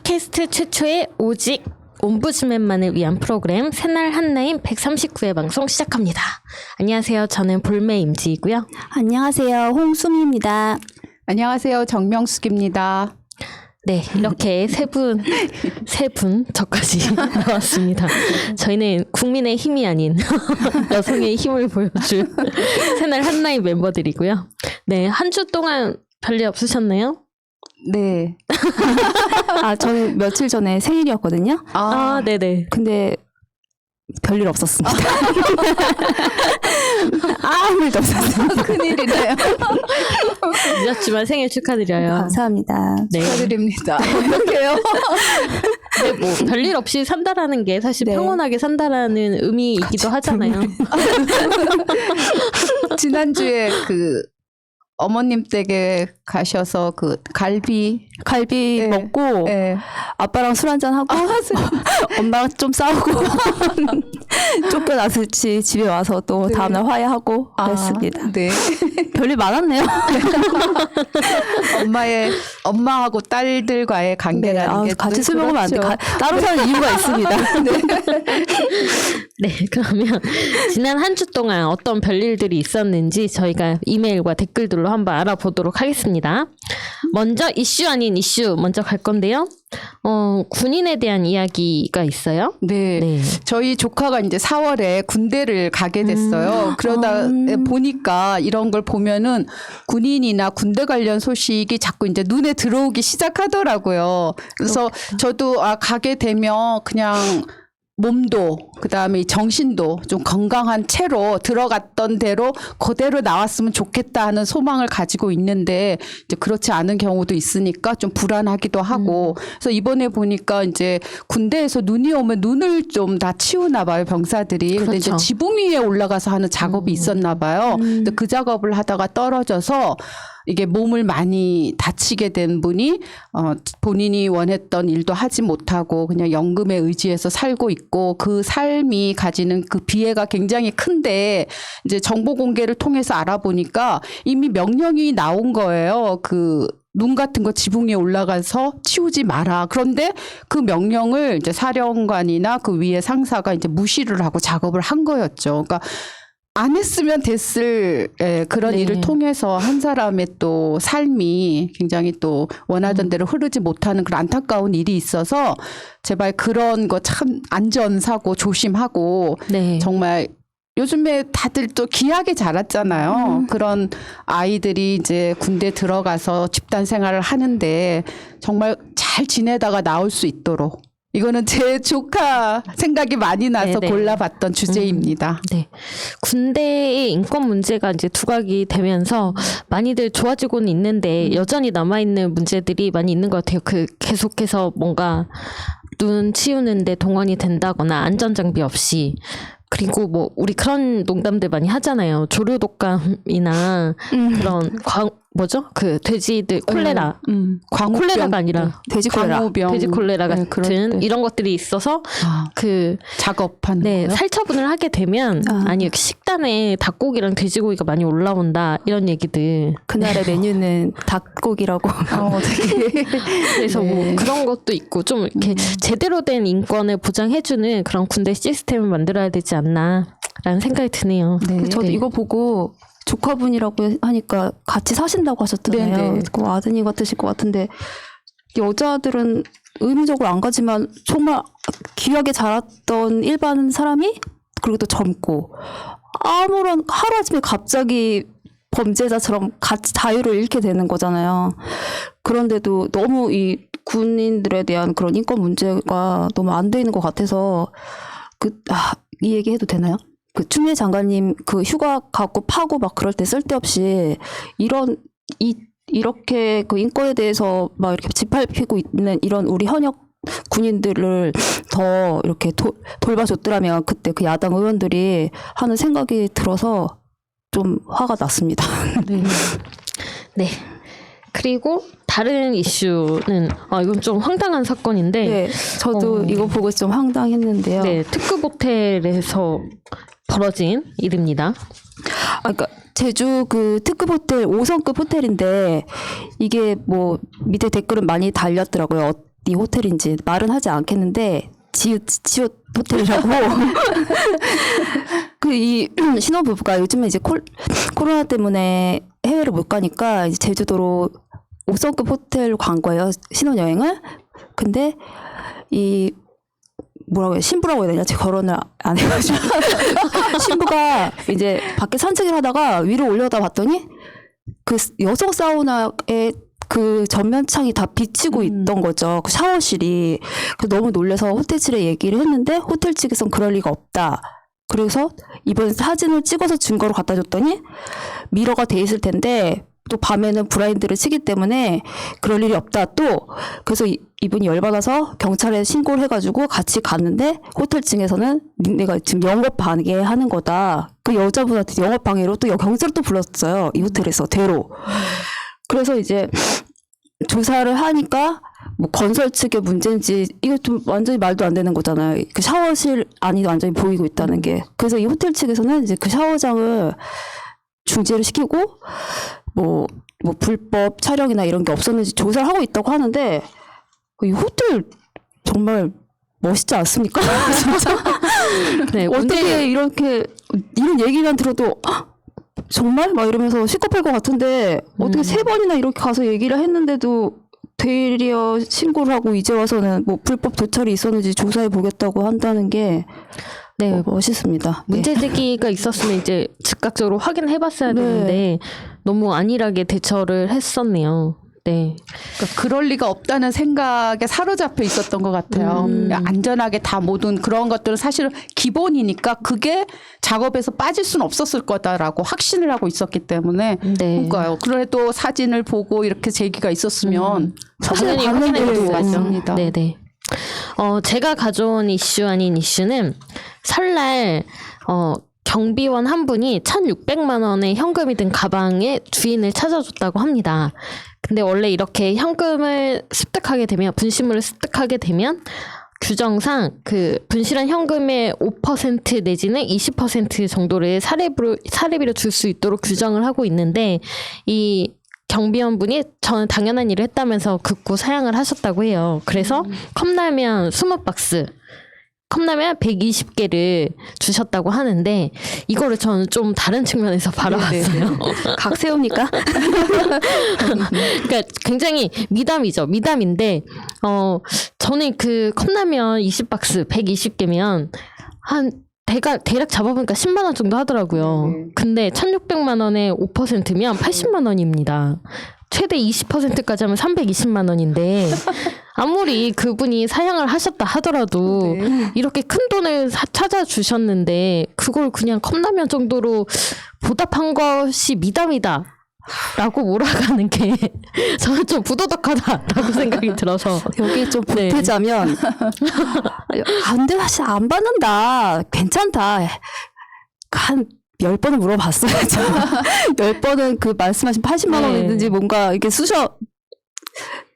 팟캐스트 최초의 오직 옴부즈맨만을 위한 프로그램 새날 한나인 139회 방송 시작합니다. 안녕하세요. 저는 볼메 임지이고요. 안녕하세요. 홍수미입니다. 안녕하세요. 정명숙입니다. 네, 이렇게 세 분, 저까지 나왔습니다. 저희는 국민의 힘이 아닌 여성의 힘을 보여줄 새날 한나인 멤버들이고요. 네, 한 주 동안 별일 없으셨나요? 네. 저는 며칠 전에 생일이었거든요. 네네. 근데 별일 없었습니다. 아무 일도 없었어요. 큰일이네요. 늦었지만 생일 축하드려요. 감사합니다. 네. 축하드립니다. 어떡해요? 네, 뭐 별일 없이 산다라는 게 사실 네. 평온하게 산다라는 의미이기도 하잖아요. 지난주에 그 어머님 댁에 가셔서 그 갈비 네. 먹고 네. 아빠랑 술 한잔 하고 엄마랑 좀 싸우고 쫓겨나서 집에 와서 또 네. 다음날 화해하고 그랬습니다. 네. 별일 많았네요. 엄마하고 딸들과의 관계라는 게 같이 술 먹으면 안 돼. 그렇죠. 따로 사는 이유가 있습니다. 네, 그러면 지난 한 주 동안 어떤 별일들이 있었는지 저희가 이메일과 댓글들로 한번 알아보도록 하겠습니다. 먼저 이슈 아닌 이슈 먼저 갈 건데요. 군인에 대한 이야기가 있어요. 네. 네. 저희 조카가 이제 4월에 군대를 가게 됐어요. 그러다 보니까 이런 걸 보면은 군인이나 군대 관련 소식이 자꾸 이제 눈에 들어오기 시작하더라고요. 그래서 저도 가게 되면 그냥 몸도 그다음에 정신도 좀 건강한 채로 들어갔던 대로 그대로 나왔으면 좋겠다 하는 소망을 가지고 있는데 이제 그렇지 않은 경우도 있으니까 좀 불안하기도 하고 그래서 이번에 보니까 이제 군대에서 눈이 오면 눈을 좀 다 치우나 봐요 병사들이. 그렇죠. 근데 이제 지붕 위에 올라가서 하는 작업이 있었나 봐요. 근데 그 작업을 하다가 떨어져서 이게 몸을 많이 다치게 된 분이 본인이 원했던 일도 하지 못하고 그냥 연금에 의지해서 살고 있고 그 삶이 가지는 그 비애가 굉장히 큰데 이제 정보 공개를 통해서 알아보니까 이미 명령이 나온 거예요. 눈 같은 거 지붕 위에 올라가서 치우지 마라. 그런데 그 명령을 이제 사령관이나 그 위에 상사가 이제 무시를 하고 작업을 한 거였죠. 그러니까 안 했으면 됐을 그런 네. 일을 통해서 한 사람의 또 삶이 굉장히 또 원하던 대로 흐르지 못하는 그런 안타까운 일이 있어서 제발 그런 거 참 안전사고 조심하고 네. 정말 요즘에 다들 또 귀하게 자랐잖아요. 그런 아이들이 이제 군대 들어가서 집단 생활을 하는데 정말 잘 지내다가 나올 수 있도록 이거는 제 조카 생각이 많이 나서 네네. 골라봤던 주제입니다. 네. 군대의 인권 문제가 이제 두각이 되면서 많이들 좋아지고는 있는데 여전히 남아있는 문제들이 많이 있는 것 같아요. 계속해서 뭔가 눈 치우는데 동원이 된다거나 안전장비 없이 그리고 뭐 우리 그런 농담들 많이 하잖아요. 조류독감이나 그런 돼지들 콜레라, 콜레라가 아니라 돼지 콜레라. 광우병, 돼지 콜레라 같은 그럴 때. 이런 것들이 있어서 작업하는 거요? 살처분을 하게 되면 아니 식단에 닭고기랑 돼지고기가 많이 올라온다 이런 얘기들. 그날의 메뉴는 닭고기라고. 되게 그래서 네. 뭐 그런 것도 있고 좀 이렇게 제대로 된 인권을 보장해주는 그런 군대 시스템을 만들어야 되지 않나라는 생각이 드네요. 네. 저도 이거 보고 조카분이라고 하니까 같이 사신다고 하셨잖아요. 네네. 그 아드님 같으실 것 같은데 여자들은 의무적으로 안 가지만 정말 귀하게 자랐던 일반 사람이 그리고 또 젊고 아무런 하루아침에 갑자기 범죄자처럼 같이 자유를 잃게 되는 거잖아요. 그런데도 너무 이 군인들에 대한 그런 인권 문제가 너무 안 돼 있는 것 같아서 이 얘기 해도 되나요? 그 추미애 장관님 그 휴가 갖고 파고 막 그럴 때 쓸데없이 이렇게 그 인권에 대해서 막 이렇게 짓밟히고 있는 이런 우리 현역 군인들을 더 이렇게 돌봐줬더라면 그때 그 야당 의원들이 하는 생각이 들어서 좀 화가 났습니다. 네. 네. 그리고 다른 이슈는 이건 좀 황당한 사건인데 네, 저도 이거 보고 좀 황당했는데요. 네, 특급 호텔에서 벌어진 일입니다. 그러니까 제주 그 특급 호텔 5성급 호텔인데 이게 뭐 밑에 댓글은 많이 달렸더라고요. 어디 호텔인지 말은 하지 않겠는데 지읒 호텔이라고 그 이 신혼부부가 요즘에 이제 코로나 때문에 해외를 못 가니까 이제 제주도로 5성급 호텔로 간 거예요, 신혼여행을. 근데 이 뭐라고 해요, 신부라고 해야 되냐, 제가 결혼을 안 해가지고 신부가 이제 밖에 산책을 하다가 위로 올려다 봤더니 그 여성 사우나에 그 전면창이 다 비치고 있던 거죠. 그 샤워실이. 그래서 너무 놀라서 호텔 측에 얘기를 했는데 호텔 측에선 그럴 리가 없다. 그래서 이번 사진을 찍어서 증거로 갖다 줬더니 미러가 돼 있을 텐데 또 밤에는 블라인드를 치기 때문에 그럴 일이 없다 또. 그래서 이분이 열받아서 경찰에 신고를 해가지고 같이 갔는데 호텔 측에서는 내가 지금 영업 방해하는 거다. 그 여자분한테 영업 방해로 또 경찰을 또 불렀어요. 이 호텔에서 대로. 그래서 이제 조사를 하니까 뭐 건설 측의 문제인지 이거 좀 완전히 말도 안 되는 거잖아요. 그 샤워실 안이 완전히 보이고 있다는 게. 그래서 이 호텔 측에서는 이제 그 샤워장을 중지를 시키고 뭐 불법 촬영이나 이런 게 없었는지 조사를 하고 있다고 하는데 이 호텔 정말 멋있지 않습니까? 진짜. 네, 어떻게 이렇게 이런 얘기만 들어도 정말 막 이러면서 시겁할 것 같은데 어떻게 3번이나 이렇게 가서 얘기를 했는데도 되려 신고를 하고 이제 와서는 뭐 불법 도찰이 있었는지 조사해 보겠다고 한다는 게 네, 멋있습니다. 문제 제기가 있었으면 이제 즉각적으로 확인해봤어야 네. 되는데 너무 안일하게 대처를 했었네요. 네. 그러니까 그럴 리가 없다는 생각에 사로잡혀 있었던 것 같아요. 안전하게 다 모든 그런 것들은 사실은 기본이니까 그게 작업에서 빠질 수는 없었을 거다라고 확신을 하고 있었기 때문에 네. 그러니까요. 그래도 사진을 보고 이렇게 제기가 있었으면 당연히 반응이 확인해봤어야죠. 맞습니다. 네네. 제가 가져온 이슈 아닌 이슈는 설날 경비원 한 분이 1,600만 원의 현금이 든 가방의 주인을 찾아줬다고 합니다. 근데 원래 이렇게 현금을 습득하게 되면, 분실물을 습득하게 되면 규정상 그 분실한 현금의 5% 내지는 20% 정도를 사례비로 줄 수 있도록 규정을 하고 있는데, 이 경비원분이 저는 당연한 일을 했다면서 극구 사양을 하셨다고 해요. 그래서 컵라면 20박스, 컵라면 120개를 주셨다고 하는데, 이거를 저는 좀 다른 측면에서 바라봤어요. 각 세웁니까? 그러니까 굉장히 미담이죠. 미담인데, 저는 그 컵라면 20박스 120개면 한 대략 잡아보니까 10만 원 정도 하더라고요. 근데 1,600만 원의 5%면 80만 원입니다. 최대 20%까지 하면 320만 원인데 아무리 그분이 사양을 하셨다 하더라도 이렇게 큰 돈을 찾아주셨는데 그걸 그냥 컵라면 정도로 보답한 것이 미담이다 라고 몰아가는 게 저는 좀 부도덕하다라고 생각이 들어서 여기 좀 보태자면 안 돼, 사실 안 받는다, 괜찮다, 한 10번은 물어봤어야죠. 10번은 그 말씀하신 80만 원 있는지 뭔가 이렇게 쑤셔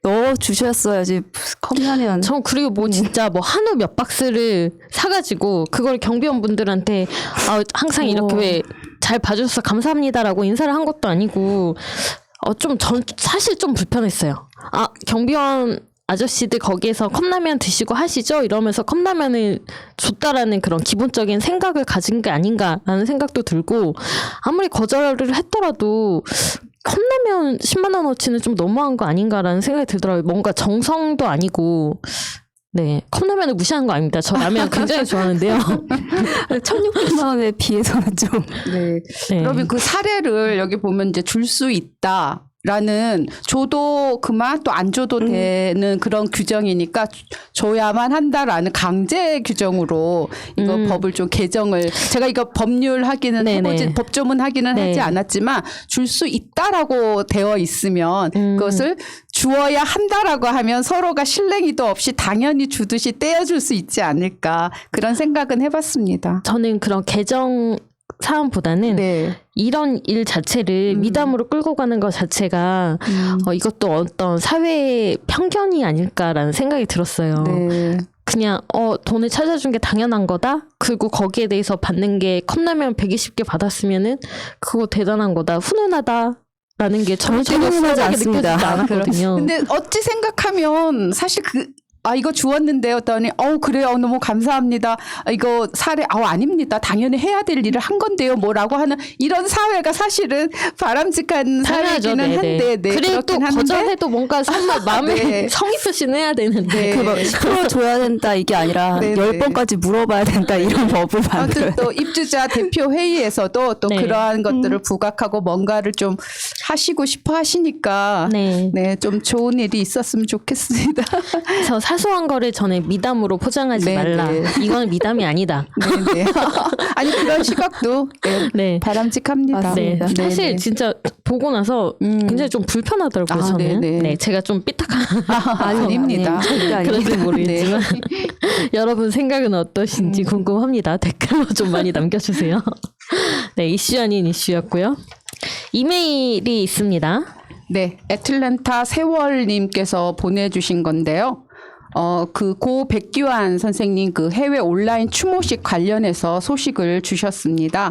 넣어 주셨어야지. 컵라면. 전 그리고 뭐 진짜 뭐 한우 몇 박스를 사가지고 그걸 경비원분들한테 항상 이렇게 왜 잘 봐주셔서 감사합니다라고 인사를 한 것도 아니고 전 사실 좀 불편했어요. 경비원 아저씨들 거기에서 컵라면 드시고 하시죠? 이러면서 컵라면을 줬다라는 그런 기본적인 생각을 가진 게 아닌가라는 생각도 들고, 아무리 거절을 했더라도 컵라면 10만 원어치는 좀 너무한 거 아닌가라는 생각이 들더라고요. 뭔가 정성도 아니고. 네, 컵라면을 무시하는 거 아닙니다. 저 라면 굉장히 좋아하는데요. 1,600만 원에 비해서는 좀. 네. 그러면 그 사례를 여기 보면 이제 줄 수 있다. 라는 줘도 그만 또 안 줘도 되는 그런 규정이니까 줘야만 한다라는 강제 규정으로 이거 법을 좀 개정을, 제가 이거 법률 하기는 해보지, 법조문 하기는 하지 않았지만 줄 수 있다라고 되어 있으면 그것을 주어야 한다라고 하면 서로가 실랭이도 없이 당연히 주듯이 떼어줄 수 있지 않을까, 그런 생각은 해봤습니다. 저는 그런 개정 사안보다는 이런 일 자체를 미담으로 끌고 가는 것 자체가 이것도 어떤 사회의 편견이 아닐까라는 생각이 들었어요. 그냥 돈을 찾아준 게 당연한 거다. 그리고 거기에 대해서 받는 게 컵라면 120개 받았으면은 그거 대단한 거다, 훈훈하다. 라는 게 전적으로 훈훈하지 느껴지지 않습니다. 않았거든요. 근데 어찌 생각하면 사실 이거 주었는데요. 했더니 그래요. 너무 감사합니다. 이거 사례 아닙니다. 당연히 해야 될 일을 한 건데요. 뭐라고 하는 이런 사회가 사실은 바람직한 당연하죠. 사회기는 네네. 한데 그래도 또 그렇긴 한데 거절해도 뭔가 마음에 네. 성의 표시는 해야 되는데. 네. 10% 줘야 된다 이게 아니라 네, 10번까지 물어봐야 된다 이런 법을 만들어요. 아무튼 또 입주자 대표 회의에서도 또 네. 그러한 것들을 부각하고 뭔가를 좀 하시고 싶어 하시니까 네. 네, 좀 좋은 일이 있었으면 좋겠습니다. 그래서 사소한 거를 전에 미담으로 포장하지 네, 말라. 네. 이건 미담이 아니다. 네, 네. 아니 그런 시각도 네, 네. 바람직합니다. 네, 맞습니다. 사실 네. 진짜 보고 나서 굉장히 좀 불편하더라고요. 저는. 네네. 네, 제가 좀 삐딱한 아닙니다. 절대 아닙니다. 그런지 모르겠지만 여러분 생각은 어떠신지 궁금합니다. 댓글로 좀 많이 남겨주세요. 네, 이슈 아닌 이슈였고요. 이메일이 있습니다. 네, 애틀랜타 세월님께서 보내주신 건데요. 고 백기환 선생님 그 해외 온라인 추모식 관련해서 소식을 주셨습니다.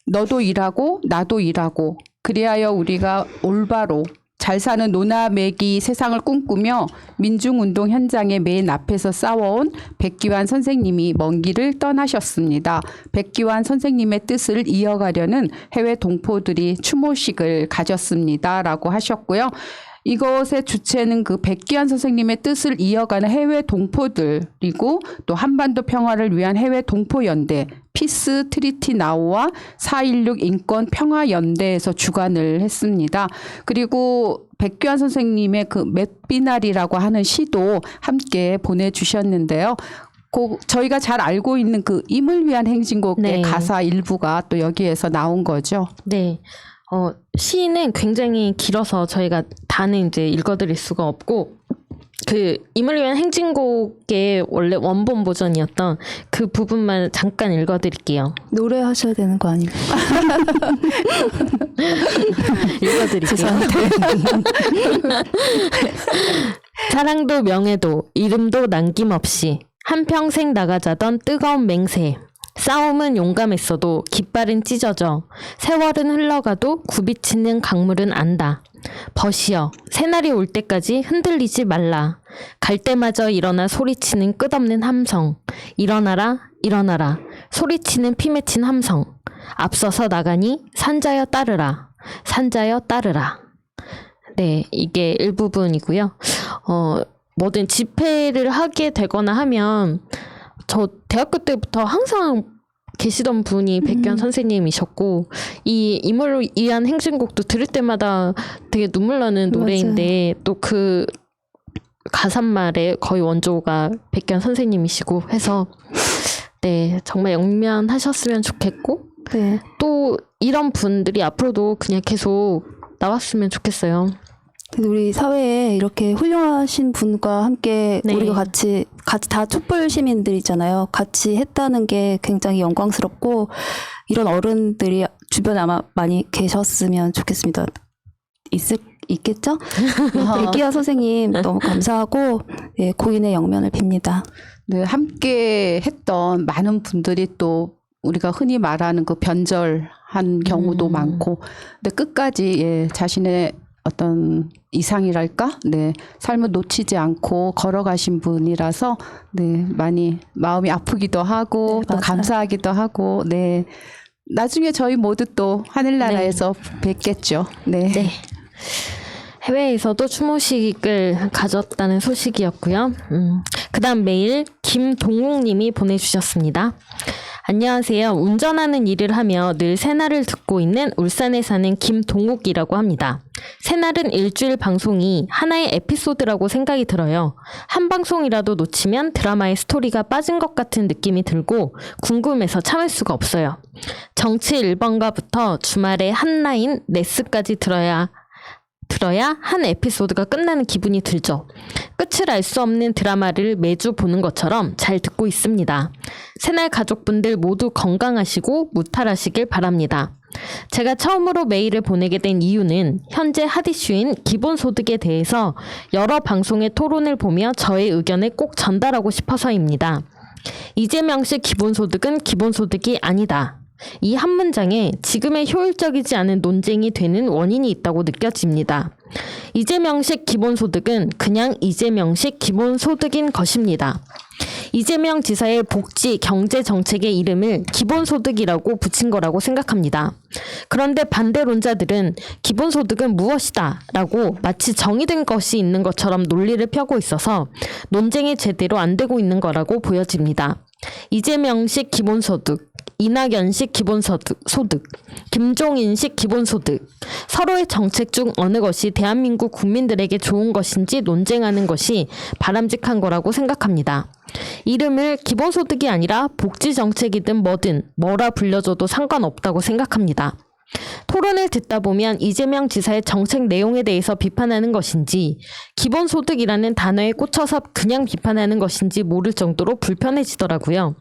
너도 일하고 나도 일하고 그리하여 우리가 올바로 잘 사는 노나매기 세상을 꿈꾸며 민중운동 현장의 맨 앞에서 싸워온 백기환 선생님이 먼 길을 떠나셨습니다. 백기환 선생님의 뜻을 이어가려는 해외 동포들이 추모식을 가졌습니다. 라고 하셨고요. 이것의 주체는 그 백기환 선생님의 뜻을 이어가는 해외 동포들이고 또 한반도 평화를 위한 해외 동포연대 피스 트리티 나우와 4.16 인권 평화연대에서 주관을 했습니다. 그리고 백기환 선생님의 그 맷비날이라고 하는 시도 함께 보내주셨는데요. 저희가 잘 알고 있는 그 임을 위한 행진곡의 네. 가사 일부가 또 여기에서 나온 거죠. 네. 시는 굉장히 길어서 저희가 다는 이제 읽어드릴 수가 없고, 그 임을 위한 행진곡의 원래 원본 버전이었던 그 부분만 잠깐 읽어드릴게요. 노래하셔야 되는 거 아니에요? 읽어드릴게요. 사랑도 명예도 이름도 남김없이 한평생 나가자던 뜨거운 맹세. 싸움은 용감했어도 깃발은 찢어져 세월은 흘러가도 굽이치는 강물은 안다. 벗이여 새날이 올 때까지 흔들리지 말라. 갈 때마저 일어나 소리치는 끝없는 함성. 일어나라 일어나라 소리치는 피 맺힌 함성. 앞서서 나가니 산자여 따르라. 산자여 따르라. 네, 이게 일부분이고요. 뭐든 집회를 하게 되거나 하면 저 대학교 때부터 항상 계시던 분이 백기환 선생님이셨고, 이 임을 위한 행진곡도 들을 때마다 되게 눈물 나는 노래인데 또 그 가사말의 거의 원조가 백기환 선생님이시고 해서 네, 정말 영면하셨으면 좋겠고, 네. 또 이런 분들이 앞으로도 그냥 계속 나왔으면 좋겠어요. 그래서 우리 사회에 이렇게 훌륭하신 분과 함께 네. 우리가 같이 다 촛불 시민들이잖아요. 같이 했다는 게 굉장히 영광스럽고, 이런 어른들이 주변에 아마 많이 계셨으면 좋겠습니다. 있겠죠? 백기환 선생님 너무 감사하고, 네, 고인의 영면을 빕니다. 네, 함께 했던 많은 분들이 또 우리가 흔히 말하는 그 변절한 경우도 많고, 근데 끝까지 자신의 어떤 이상이랄까? 네, 삶을 놓치지 않고 걸어가신 분이라서 네, 많이 마음이 아프기도 하고 네, 또 맞아요. 감사하기도 하고, 네, 나중에 저희 모두 또 하늘나라에서 뵙겠죠. 네. 네. 해외에서도 추모식을 가졌다는 소식이었고요. 그다음 메일 김동욱님이 보내주셨습니다. 안녕하세요. 운전하는 일을 하며 늘 새날을 듣고 있는 울산에 사는 김동욱이라고 합니다. 새날은 일주일 방송이 하나의 에피소드라고 생각이 들어요. 한 방송이라도 놓치면 드라마의 스토리가 빠진 것 같은 느낌이 들고 궁금해서 참을 수가 없어요. 정치 1번가부터 주말에 한 라인 레스까지 들어야 한 에피소드가 끝나는 기분이 들죠. 끝을 알 수 없는 드라마를 매주 보는 것처럼 잘 듣고 있습니다. 새날 가족분들 모두 건강하시고 무탈하시길 바랍니다. 제가 처음으로 메일을 보내게 된 이유는 현재 핫이슈인 기본소득에 대해서 여러 방송의 토론을 보며 저의 의견을 꼭 전달하고 싶어서입니다. 이재명식 기본소득은 기본소득이 아니다. 이 한 문장에 지금의 효율적이지 않은 논쟁이 되는 원인이 있다고 느껴집니다. 이재명식 기본소득은 그냥 이재명식 기본소득인 것입니다. 이재명 지사의 복지, 경제 정책의 이름을 기본소득이라고 붙인 거라고 생각합니다. 그런데 반대론자들은 기본소득은 무엇이다 라고 마치 정의된 것이 있는 것처럼 논리를 펴고 있어서 논쟁이 제대로 안 되고 있는 거라고 보여집니다. 이재명식 기본소득, 이낙연식 기본소득, 김종인식 기본소득, 서로의 정책 중 어느 것이 대한민국 국민들에게 좋은 것인지 논쟁하는 것이 바람직한 거라고 생각합니다. 이름을 기본소득이 아니라 복지정책이든 뭐든 뭐라 불려줘도 상관없다고 생각합니다. 토론을 듣다 보면 이재명 지사의 정책 내용에 대해서 비판하는 것인지 기본소득이라는 단어에 꽂혀서 그냥 비판하는 것인지 모를 정도로 불편해지더라고요.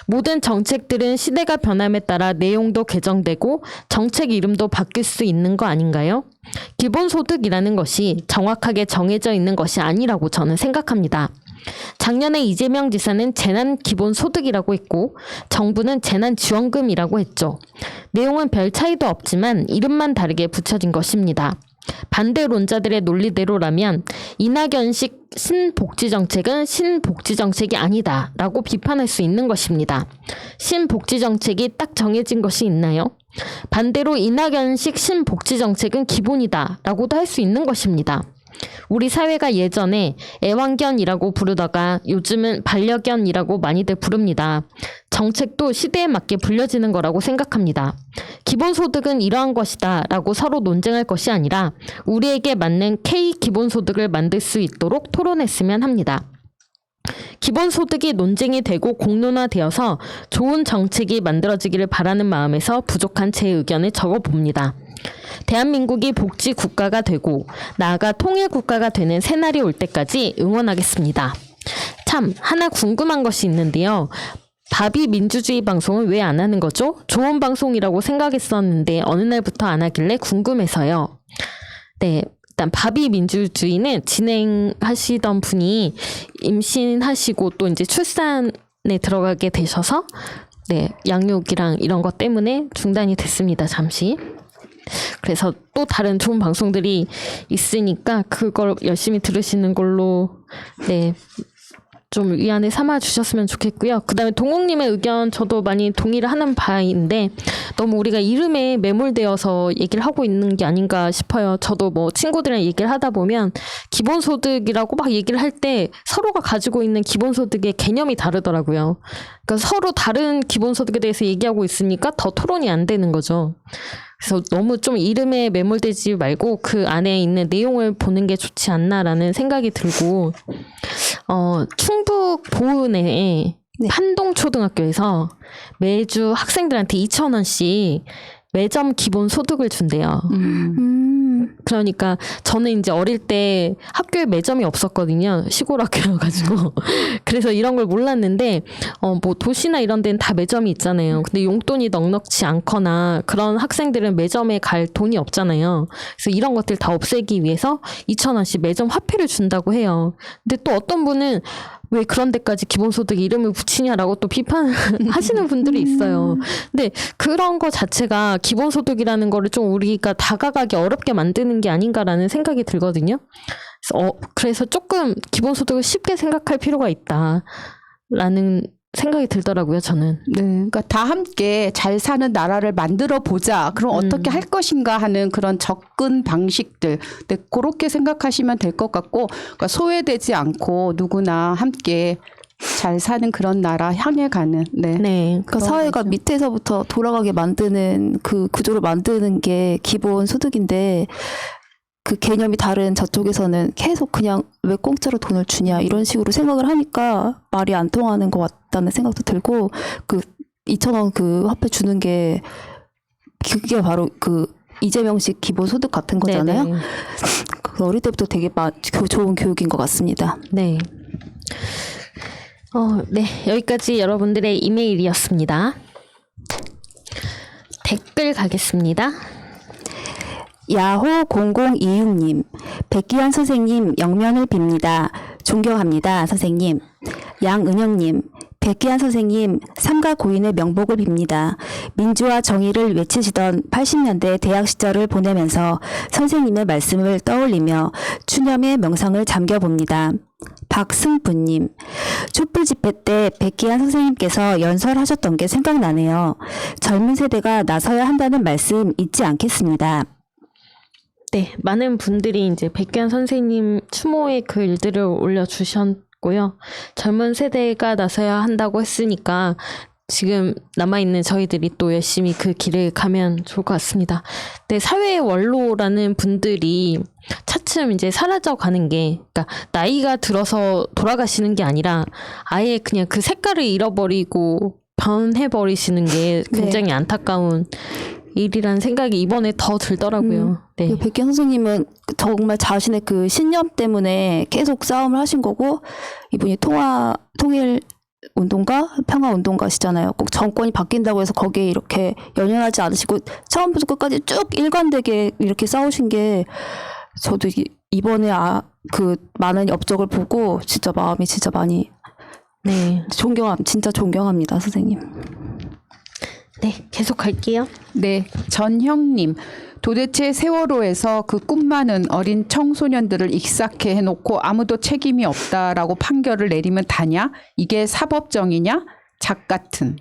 모든 정책들은 시대가 변함에 따라 내용도 개정되고 정책 이름도 바뀔 수 있는 거 아닌가요? 기본소득이라는 것이 정확하게 정해져 있는 것이 아니라고 저는 생각합니다. 작년에 이재명 지사는 재난기본소득이라고 했고 정부는 재난지원금이라고 했죠. 내용은 별 차이도 없지만 이름만 다르게 붙여진 것입니다. 반대론자들의 논리대로라면 이낙연식 신복지정책은 신복지정책이 아니다 라고 비판할 수 있는 것입니다. 신복지정책이 딱 정해진 것이 있나요? 반대로 이낙연식 신복지정책은 기본이다 라고도 할 수 있는 것입니다. 우리 사회가 예전에 애완견이라고 부르다가 요즘은 반려견이라고 많이들 부릅니다. 정책도 시대에 맞게 불려지는 거라고 생각합니다. 기본소득은 이러한 것이다 라고 서로 논쟁할 것이 아니라 우리에게 맞는 K 기본소득을 만들 수 있도록 토론했으면 합니다. 기본소득이 논쟁이 되고 공론화되어서 좋은 정책이 만들어지기를 바라는 마음에서 부족한 제 의견을 적어봅니다. 대한민국이 복지 국가가 되고 나아가 통일 국가가 되는 새날이 올 때까지 응원하겠습니다. 참 하나 궁금한 것이 있는데요. 바비 민주주의 방송은 왜 안 하는 거죠? 좋은 방송이라고 생각했었는데 어느 날부터 안 하길래 궁금해서요. 네. 일단 바비 민주주의는 진행하시던 분이 임신하시고 또 이제 출산에 들어가게 되셔서 네, 양육이랑 이런 것 때문에 중단이 됐습니다. 잠시. 그래서 또 다른 좋은 방송들이 있으니까 그걸 열심히 들으시는 걸로 네. 좀 위안을 삼아 주셨으면 좋겠고요. 그 다음에 동욱님의 의견 저도 많이 동의를 하는 바인데 너무 우리가 이름에 매몰되어서 얘기를 하고 있는 게 아닌가 싶어요. 저도 뭐 친구들이랑 얘기를 하다 보면 기본소득이라고 막 얘기를 할 때 서로가 가지고 있는 기본소득의 개념이 다르더라고요. 그러니까 서로 다른 기본소득에 대해서 얘기하고 있으니까 더 토론이 안 되는 거죠. 그래서 너무 좀 이름에 매몰되지 말고 그 안에 있는 내용을 보는 게 좋지 않나라는 생각이 들고 충북 보은에 네. 한동초등학교에서 매주 학생들한테 2,000원씩 매점 기본 소득을 준대요. 그러니까 저는 이제 어릴 때 학교에 매점이 없었거든요. 시골 학교여가지고. 그래서 이런 걸 몰랐는데 뭐 도시나 이런 데는 다 매점이 있잖아요. 근데 용돈이 넉넉지 않거나 그런 학생들은 매점에 갈 돈이 없잖아요. 그래서 이런 것들 다 없애기 위해서 2,000원씩 매점 화폐를 준다고 해요. 근데 또 어떤 분은 왜 그런 데까지 기본소득 이름을 붙이냐라고 또 비판하시는 분들이 있어요. 근데 그런 거 자체가 기본소득이라는 거를 좀 우리가 다가가기 어렵게 만드는 게 아닌가라는 생각이 들거든요. 그래서 조금 기본소득을 쉽게 생각할 필요가 있다라는 생각이 들더라고요, 저는. 네, 그러니까 다 함께 잘 사는 나라를 만들어 보자. 그럼 어떻게 할 것인가 하는 그런 접근 방식들. 네, 그렇게 생각하시면 될 것 같고, 그러니까 소외되지 않고 누구나 함께 잘 사는 그런 나라 향해 가는. 네. 네. 그러니까 사회가 밑에서부터 돌아가게 만드는 그 구조를 만드는 게 기본 소득인데 그 개념이 다른 저쪽에서는 계속 그냥 왜 공짜로 돈을 주냐 이런 식으로 생각을 하니까 말이 안 통하는 것 같다는 생각도 들고 그 2,000원 그 화폐 주는 게 그게 바로 그 이재명식 기본소득 같은 거잖아요. 네네. 그 어릴 때부터 되게 좋은 교육인 것 같습니다. 네. 네. 여기까지 여러분들의 이메일이었습니다. 댓글 가겠습니다. 야호 0026님, 백기환 선생님 영면을 빕니다. 존경합니다, 선생님. 양은영님, 백기환 선생님, 삼가 고인의 명복을 빕니다. 민주화 정의를 외치시던 80년대 대학 시절을 보내면서 선생님의 말씀을 떠올리며 추념의 명상을 잠겨봅니다. 박승부님, 촛불 집회 때 백기환 선생님께서 연설하셨던 게 생각나네요. 젊은 세대가 나서야 한다는 말씀 잊지 않겠습니다. 네, 많은 분들이 이제 백기환 선생님 추모의 글들을 올려주셨고요. 젊은 세대가 나서야 한다고 했으니까 지금 남아있는 저희들이 또 열심히 그 길을 가면 좋을 것 같습니다. 네, 사회의 원로라는 분들이 차츰 이제 사라져 가는 게, 그러니까 나이가 들어서 돌아가시는 게 아니라 아예 그냥 그 색깔을 잃어버리고 변해버리시는 게 굉장히 안타까운 일이라는 생각이 이번에 더 들더라고요. 네. 백기환 선생님은 정말 자신의 그 신념 때문에 계속 싸움을 하신 거고, 이분이 통일 운동가, 평화 운동가시잖아요. 꼭 정권이 바뀐다고 해서 거기에 이렇게 연연하지 않으시고 처음부터 끝까지 쭉 일관되게 이렇게 싸우신 게, 저도 이번에 그 많은 업적을 보고 진짜 마음이 진짜 많이 진짜 존경합니다, 선생님. 네, 계속 갈게요. 네, 전형님. 도대체 세월호에서 그 꿈 많은 어린 청소년들을 익사케 해놓고 아무도 책임이 없다라고 판결을 내리면 다냐? 이게 사법정의냐? 작 같은.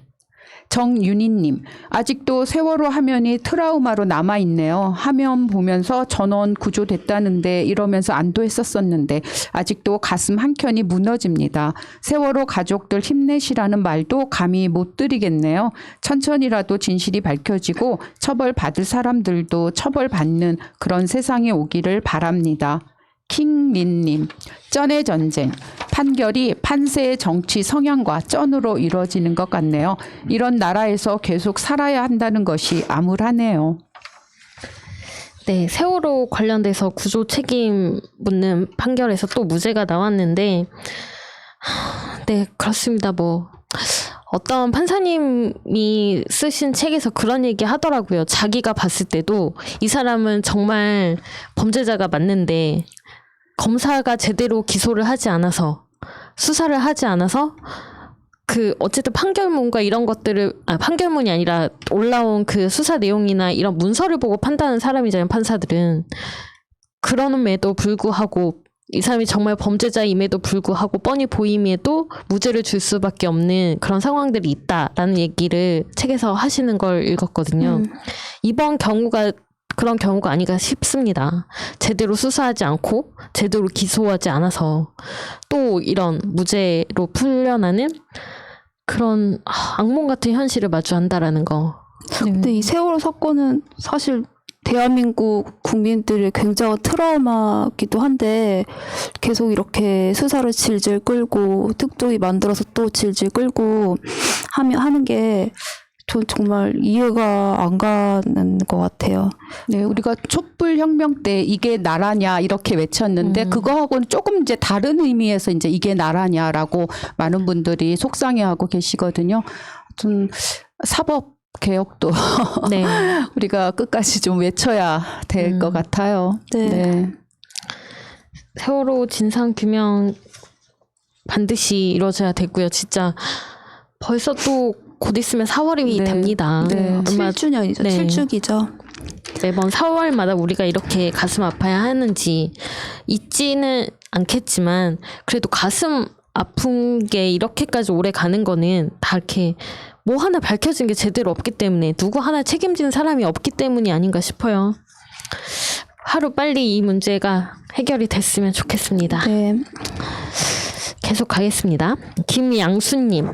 정윤희님, 아직도 세월호 화면이 트라우마로 남아있네요. 화면 보면서 전원 구조됐다는데 이러면서 안도했었었는데 아직도 가슴 한켠이 무너집니다. 세월호 가족들 힘내시라는 말도 감히 못 드리겠네요. 천천히라도 진실이 밝혀지고 처벌받을 사람들도 처벌받는 그런 세상이 오기를 바랍니다. 킹민님, 쩐의 전쟁. 판결이 판세의 정치 성향과 쩐으로 이루어지는 것 같네요. 이런 나라에서 계속 살아야 한다는 것이 암울하네요. 네, 세월호 관련돼서 구조 책임 묻는 판결에서 또 무죄가 나왔는데, 네, 그렇습니다. 뭐 어떤 판사님이 쓰신 책에서 그런 얘기 하더라고요. 자기가 봤을 때도 이 사람은 정말 범죄자가 맞는데 검사가 제대로 기소를 하지 않아서, 수사를 하지 않아서 그 어쨌든 판결문과 이런 것들을 판결문이 아니라 올라온 그 수사 내용이나 이런 문서를 보고 판단하는 사람이잖아요, 판사들은. 그럼에도 불구하고 이 사람이 정말 범죄자임에도 불구하고 뻔히 보임에도 무죄를 줄 수밖에 없는 그런 상황들이 있다라는 얘기를 책에서 하시는 걸 읽었거든요. 이번 경우가 그런 경우가 아닌가 싶습니다. 제대로 수사하지 않고 제대로 기소하지 않아서 또 이런 무죄로 풀려나는 그런 악몽 같은 현실을 마주한다라는 거. 근데 이 세월호 사건은 사실 대한민국 국민들의 굉장한 트라우마기도 한데, 계속 이렇게 수사를 질질 끌고 특조위 만들어서 또 질질 끌고 하는 게 전 정말 이해가 안 가는 것 같아요. 네, 우리가 촛불 혁명 때 이게 나라냐 이렇게 외쳤는데 그거하고는 조금 이제 다른 의미에서 이제 이게 나라냐라고 많은 분들이 속상해하고 계시거든요. 좀 사법 개혁도 네. 우리가 끝까지 좀 외쳐야 될 것 같아요. 네. 세월호 진상 규명 반드시 이루어져야 되고요. 진짜 벌써 또 곧 있으면 4월이 됩니다. 네. 7주년이죠. 네. 7주기죠. 매번 4월마다 우리가 이렇게 가슴 아파야 하는지 잊지는 않겠지만, 그래도 가슴 아픈 게 이렇게까지 오래 가는 거는 다 이렇게 뭐 하나 밝혀진 게 제대로 없기 때문에, 누구 하나 책임진 사람이 없기 때문이 아닌가 싶어요. 하루 빨리 이 문제가 해결이 됐으면 좋겠습니다. 네. 계속 가겠습니다. 김양수님,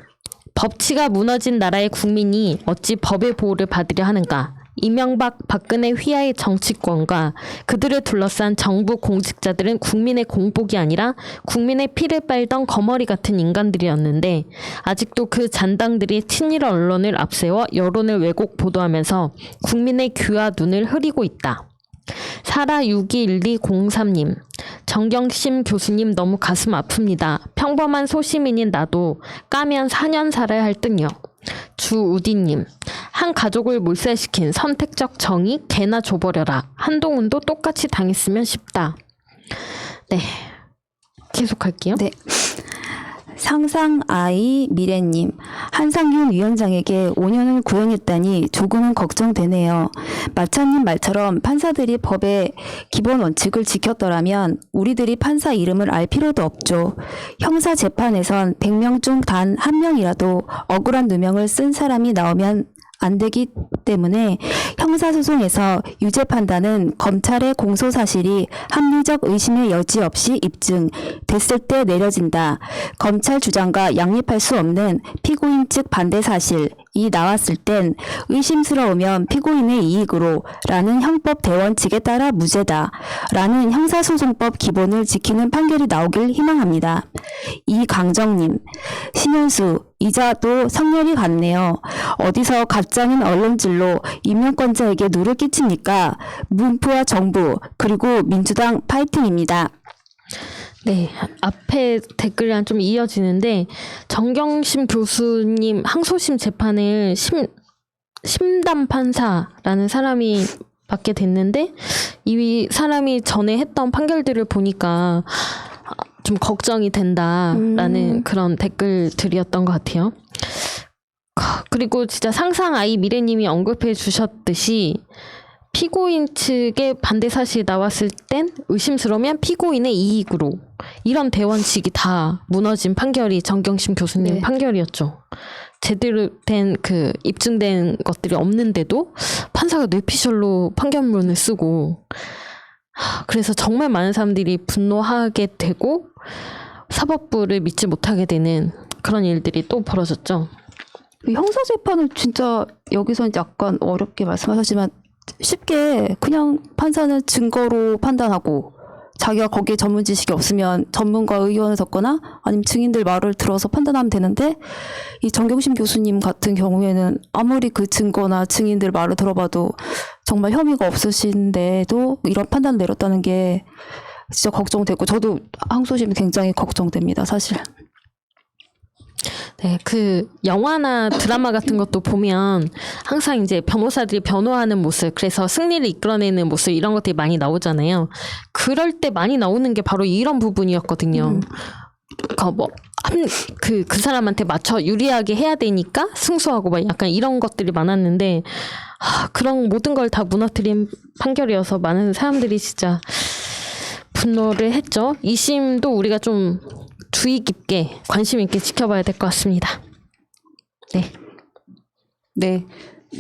법치가 무너진 나라의 국민이 어찌 법의 보호를 받으려 하는가? 이명박, 박근혜 휘하의 정치권과 그들을 둘러싼 정부 공직자들은 국민의 공복이 아니라 국민의 피를 빨던 거머리 같은 인간들이었는데, 아직도 그 잔당들이 친일 언론을 앞세워 여론을 왜곡 보도하면서 국민의 귀와 눈을 흐리고 있다. 사라621203님, 정경심 교수님 너무 가슴 아픕니다. 평범한 소시민인 나도 까면 4년 살아야 할 듯요. 주우디님, 한 가족을 몰살시킨 선택적 정의 개나 줘버려라. 한동훈도 똑같이 당했으면 싶다. 네, 계속할게요. 네. 상상아이 미래님, 한상균 위원장에게 5년을 구형했다니 조금은 걱정되네요. 마차님 말처럼 판사들이 법의 기본 원칙을 지켰더라면 우리들이 판사 이름을 알 필요도 없죠. 형사 재판에선 100명 중 단 한 명이라도 억울한 누명을 쓴 사람이 나오면 안 되기 때문에 형사소송에서 유죄 판단은 검찰의 공소 사실이 합리적 의심의 여지 없이 입증됐을 때 내려진다. 검찰 주장과 양립할 수 없는 피고인 측 반대 사실이 나왔을 땐 의심스러우면 피고인의 이익으로 라는 형법 대원칙에 따라 무죄다. 라는 형사소송법 기본을 지키는 판결이 나오길 희망합니다. 이강정님, 신현수 이자도 성렬이 같네요. 어디서 가짜는 언론질로 임명권자에게 누를 끼칩니까? 문프와 정부 그리고 민주당 파이팅입니다. 네, 앞에 댓글이랑 좀 이어지는데 정경심 교수님 항소심 재판을 심담 판사라는 사람이 맡게 됐는데 이 사람이 전에 했던 판결들을 보니까 좀 걱정이 된다라는 그런 댓글들이었던 것 같아요. 그리고 진짜 상상아이 미래님이 언급해 주셨듯이 피고인 측의 반대 사실이 나왔을 땐 의심스러우면 피고인의 이익으로 이런 대원칙이 다 무너진 판결이 정경심 교수님 네. 판결이었죠. 제대로 된 입증된 것들이 없는데도 판사가 뇌피셜로 판결문을 쓰고 그래서 정말 많은 사람들이 분노하게 되고 사법부를 믿지 못하게 되는 그런 일들이 또 벌어졌죠. 형사재판은 진짜 여기서는 약간 어렵게 말씀하셨지만 쉽게 그냥 판사는 증거로 판단하고 자기가 거기에 전문 지식이 없으면 전문가 의견을 듣거나 아니면 증인들 말을 들어서 판단하면 되는데 이 정경심 교수님 같은 경우에는 아무리 그 증거나 증인들 말을 들어봐도 정말 혐의가 없으신데도 이런 판단을 내렸다는 게 진짜 걱정되고 저도 항소심이 굉장히 걱정됩니다, 사실. 네, 영화나 드라마 같은 것도 보면 항상 이제 변호사들이 변호하는 모습, 그래서 승리를 이끌어내는 모습 이런 것들이 많이 나오잖아요. 그럴 때 많이 나오는 게 바로 이런 부분이었거든요. 그 사람한테 맞춰 유리하게 해야 되니까 승소하고 막 약간 이런 것들이 많았는데 그런 모든 걸 다 무너뜨린 판결이어서 많은 사람들이 진짜 분노를 했죠. 2심도 우리가 좀 주의 깊게 관심 있게 지켜봐야 될 것 같습니다. 네. 네.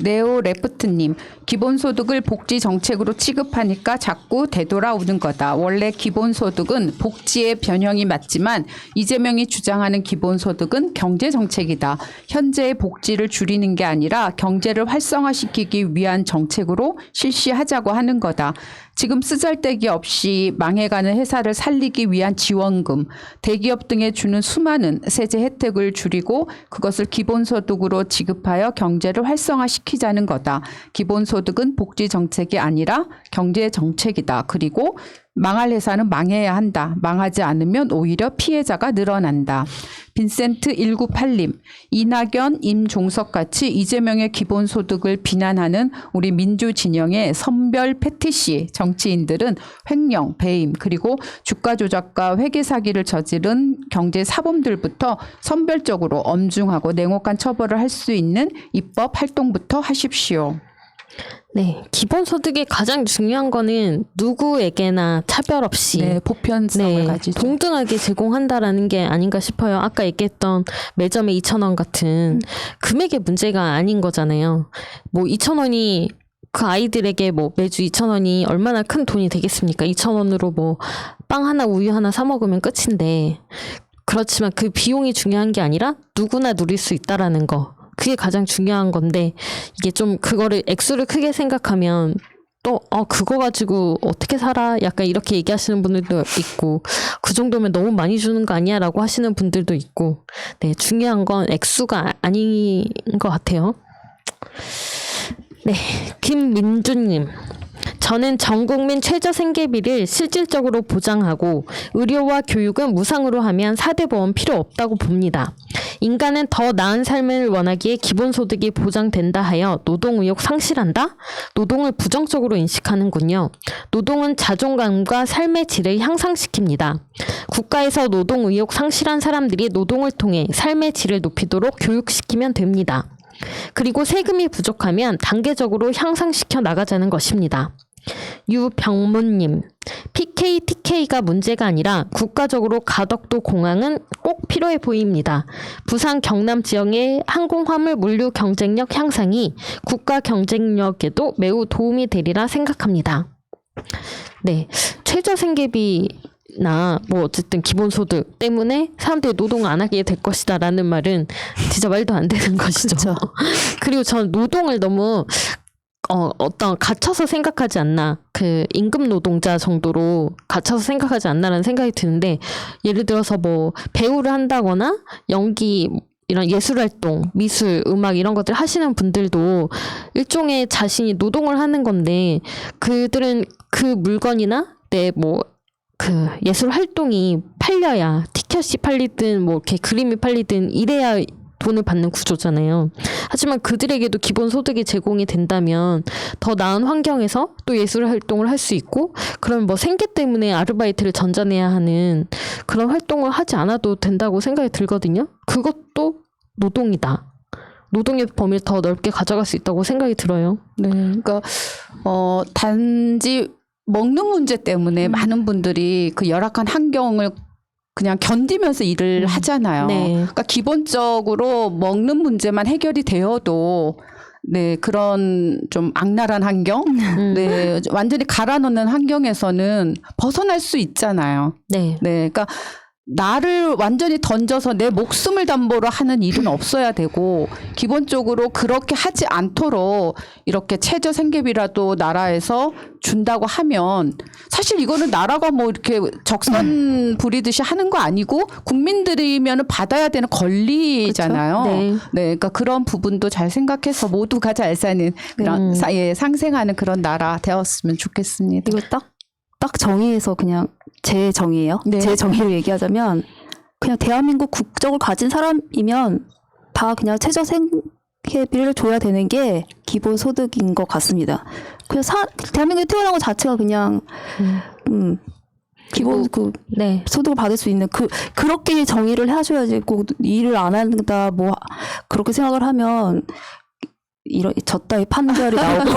네오 레프트님, 기본소득을 복지 정책으로 취급하니까 자꾸 되돌아오는 거다. 원래 기본소득은 복지의 변형이 맞지만 이재명이 주장하는 기본소득은 경제 정책이다. 현재의 복지를 줄이는 게 아니라 경제를 활성화시키기 위한 정책으로 실시하자고 하는 거다. 지금 쓰잘데기 없이 망해가는 회사를 살리기 위한 지원금, 대기업 등에 주는 수많은 세제 혜택을 줄이고 그것을 기본소득으로 지급하여 경제를 활성화시키자는 거다. 기본소득은 복지 정책이 아니라 경제 정책이다. 그리고 망할 회사는 망해야 한다. 망하지 않으면 오히려 피해자가 늘어난다. 빈센트 198님, 이낙연, 임종석 같이 이재명의 기본소득을 비난하는 우리 민주진영의 선별 패티시 정치인들은 횡령, 배임, 그리고 주가 조작과 회계 사기를 저지른 경제 사범들부터 선별적으로 엄중하고 냉혹한 처벌을 할 수 있는 입법 활동부터 하십시오. 네, 기본소득의 가장 중요한 거는 누구에게나 차별 없이 네, 보편성을 가지죠. 동등하게 제공한다라는 게 아닌가 싶어요. 아까 얘기했던 매점에 2,000원 같은 금액의 문제가 아닌 거잖아요. 뭐 2,000원이 그 아이들에게 뭐 매주 2,000원이 얼마나 큰 돈이 되겠습니까? 2,000원으로 뭐 빵 하나 우유 하나 사 먹으면 끝인데 그렇지만 그 비용이 중요한 게 아니라 누구나 누릴 수 있다라는 거. 그게 가장 중요한 건데 이게 좀 그거를 액수를 크게 생각하면 또 그거 가지고 어떻게 살아? 약간 이렇게 얘기하시는 분들도 있고 그 정도면 너무 많이 주는 거 아니야? 라고 하시는 분들도 있고 네, 중요한 건 액수가 아닌 것 같아요. 네, 김민주님. 저는 전국민 최저생계비를 실질적으로 보장하고 의료와 교육은 무상으로 하면 4대 보험 필요 없다고 봅니다. 인간은 더 나은 삶을 원하기에 기본소득이 보장된다 하여 노동의욕 상실한다? 노동을 부정적으로 인식하는군요. 노동은 자존감과 삶의 질을 향상시킵니다. 국가에서 노동의욕 상실한 사람들이 노동을 통해 삶의 질을 높이도록 교육시키면 됩니다. 그리고 세금이 부족하면 단계적으로 향상시켜 나가자는 것입니다. 유병문님, PK, TK가 문제가 아니라 국가적으로 가덕도 공항은 꼭 필요해 보입니다. 부산 경남 지역의 항공화물 물류 경쟁력 향상이 국가 경쟁력에도 매우 도움이 되리라 생각합니다. 네, 최저생계비나 뭐 어쨌든 기본소득 때문에 사람들이 노동을 안 하게 될 것이다라는 말은 진짜 말도 안 되는 것이죠. 그쵸. 그리고 전 노동을 너무 어떤 갇혀서 생각하지 않나, 그 임금 노동자 정도로 갇혀서 생각하지 않나라는 생각이 드는데, 예를 들어서 뭐 배우를 한다거나 연기 이런 예술 활동, 미술, 음악 이런 것들 하시는 분들도 일종의 자신이 노동을 하는 건데, 그들은 그 물건이나 내 뭐 그 예술 활동이 팔려야, 티켓이 팔리든 뭐 이렇게 그림이 팔리든 이래야 돈을 받는 구조잖아요. 하지만 그들에게도 기본 소득이 제공이 된다면 더 나은 환경에서 또 예술 활동을 할 수 있고, 그럼 뭐 생계 때문에 아르바이트를 전전해야 하는 그런 활동을 하지 않아도 된다고 생각이 들거든요. 그것도 노동이다. 노동의 범위를 더 넓게 가져갈 수 있다고 생각이 들어요. 네, 그러니까 단지 먹는 문제 때문에 많은 분들이 그 열악한 환경을 그냥 견디면서 일을 하잖아요. 네. 그러니까 기본적으로 먹는 문제만 해결이 되어도 네, 그런 좀 악랄한 환경, 네, 완전히 갈아넣는 환경에서는 벗어날 수 있잖아요. 네. 네, 그러니까 나를 완전히 던져서 내 목숨을 담보로 하는 일은 없어야 되고, 기본적으로 그렇게 하지 않도록 이렇게 최저 생계비라도 나라에서 준다고 하면, 사실 이거는 나라가 뭐 이렇게 적선 부리듯이 하는 거 아니고 국민들이면 받아야 되는 권리잖아요. 그쵸? 네. 네, 그러니까 그런 부분도 잘 생각해서 모두가 잘 사는 그런 예, 상생하는 그런 나라 되었으면 좋겠습니다. 이거 딱 정의해서 그냥 제 정의예요. 네. 제 정의를 얘기하자면 그냥 대한민국 국적을 가진 사람이면 다 그냥 최저 생계비를 줘야 되는 게 기본 소득인 것 같습니다. 그냥 대한민국에 태어난 것 자체가 그냥 기본 그 네. 소득을 받을 수 있는 그렇게 정의를 하셔야지. 꼭 일을 안 한다 뭐 그렇게 생각을 하면 이런 저따위 판결이 나오고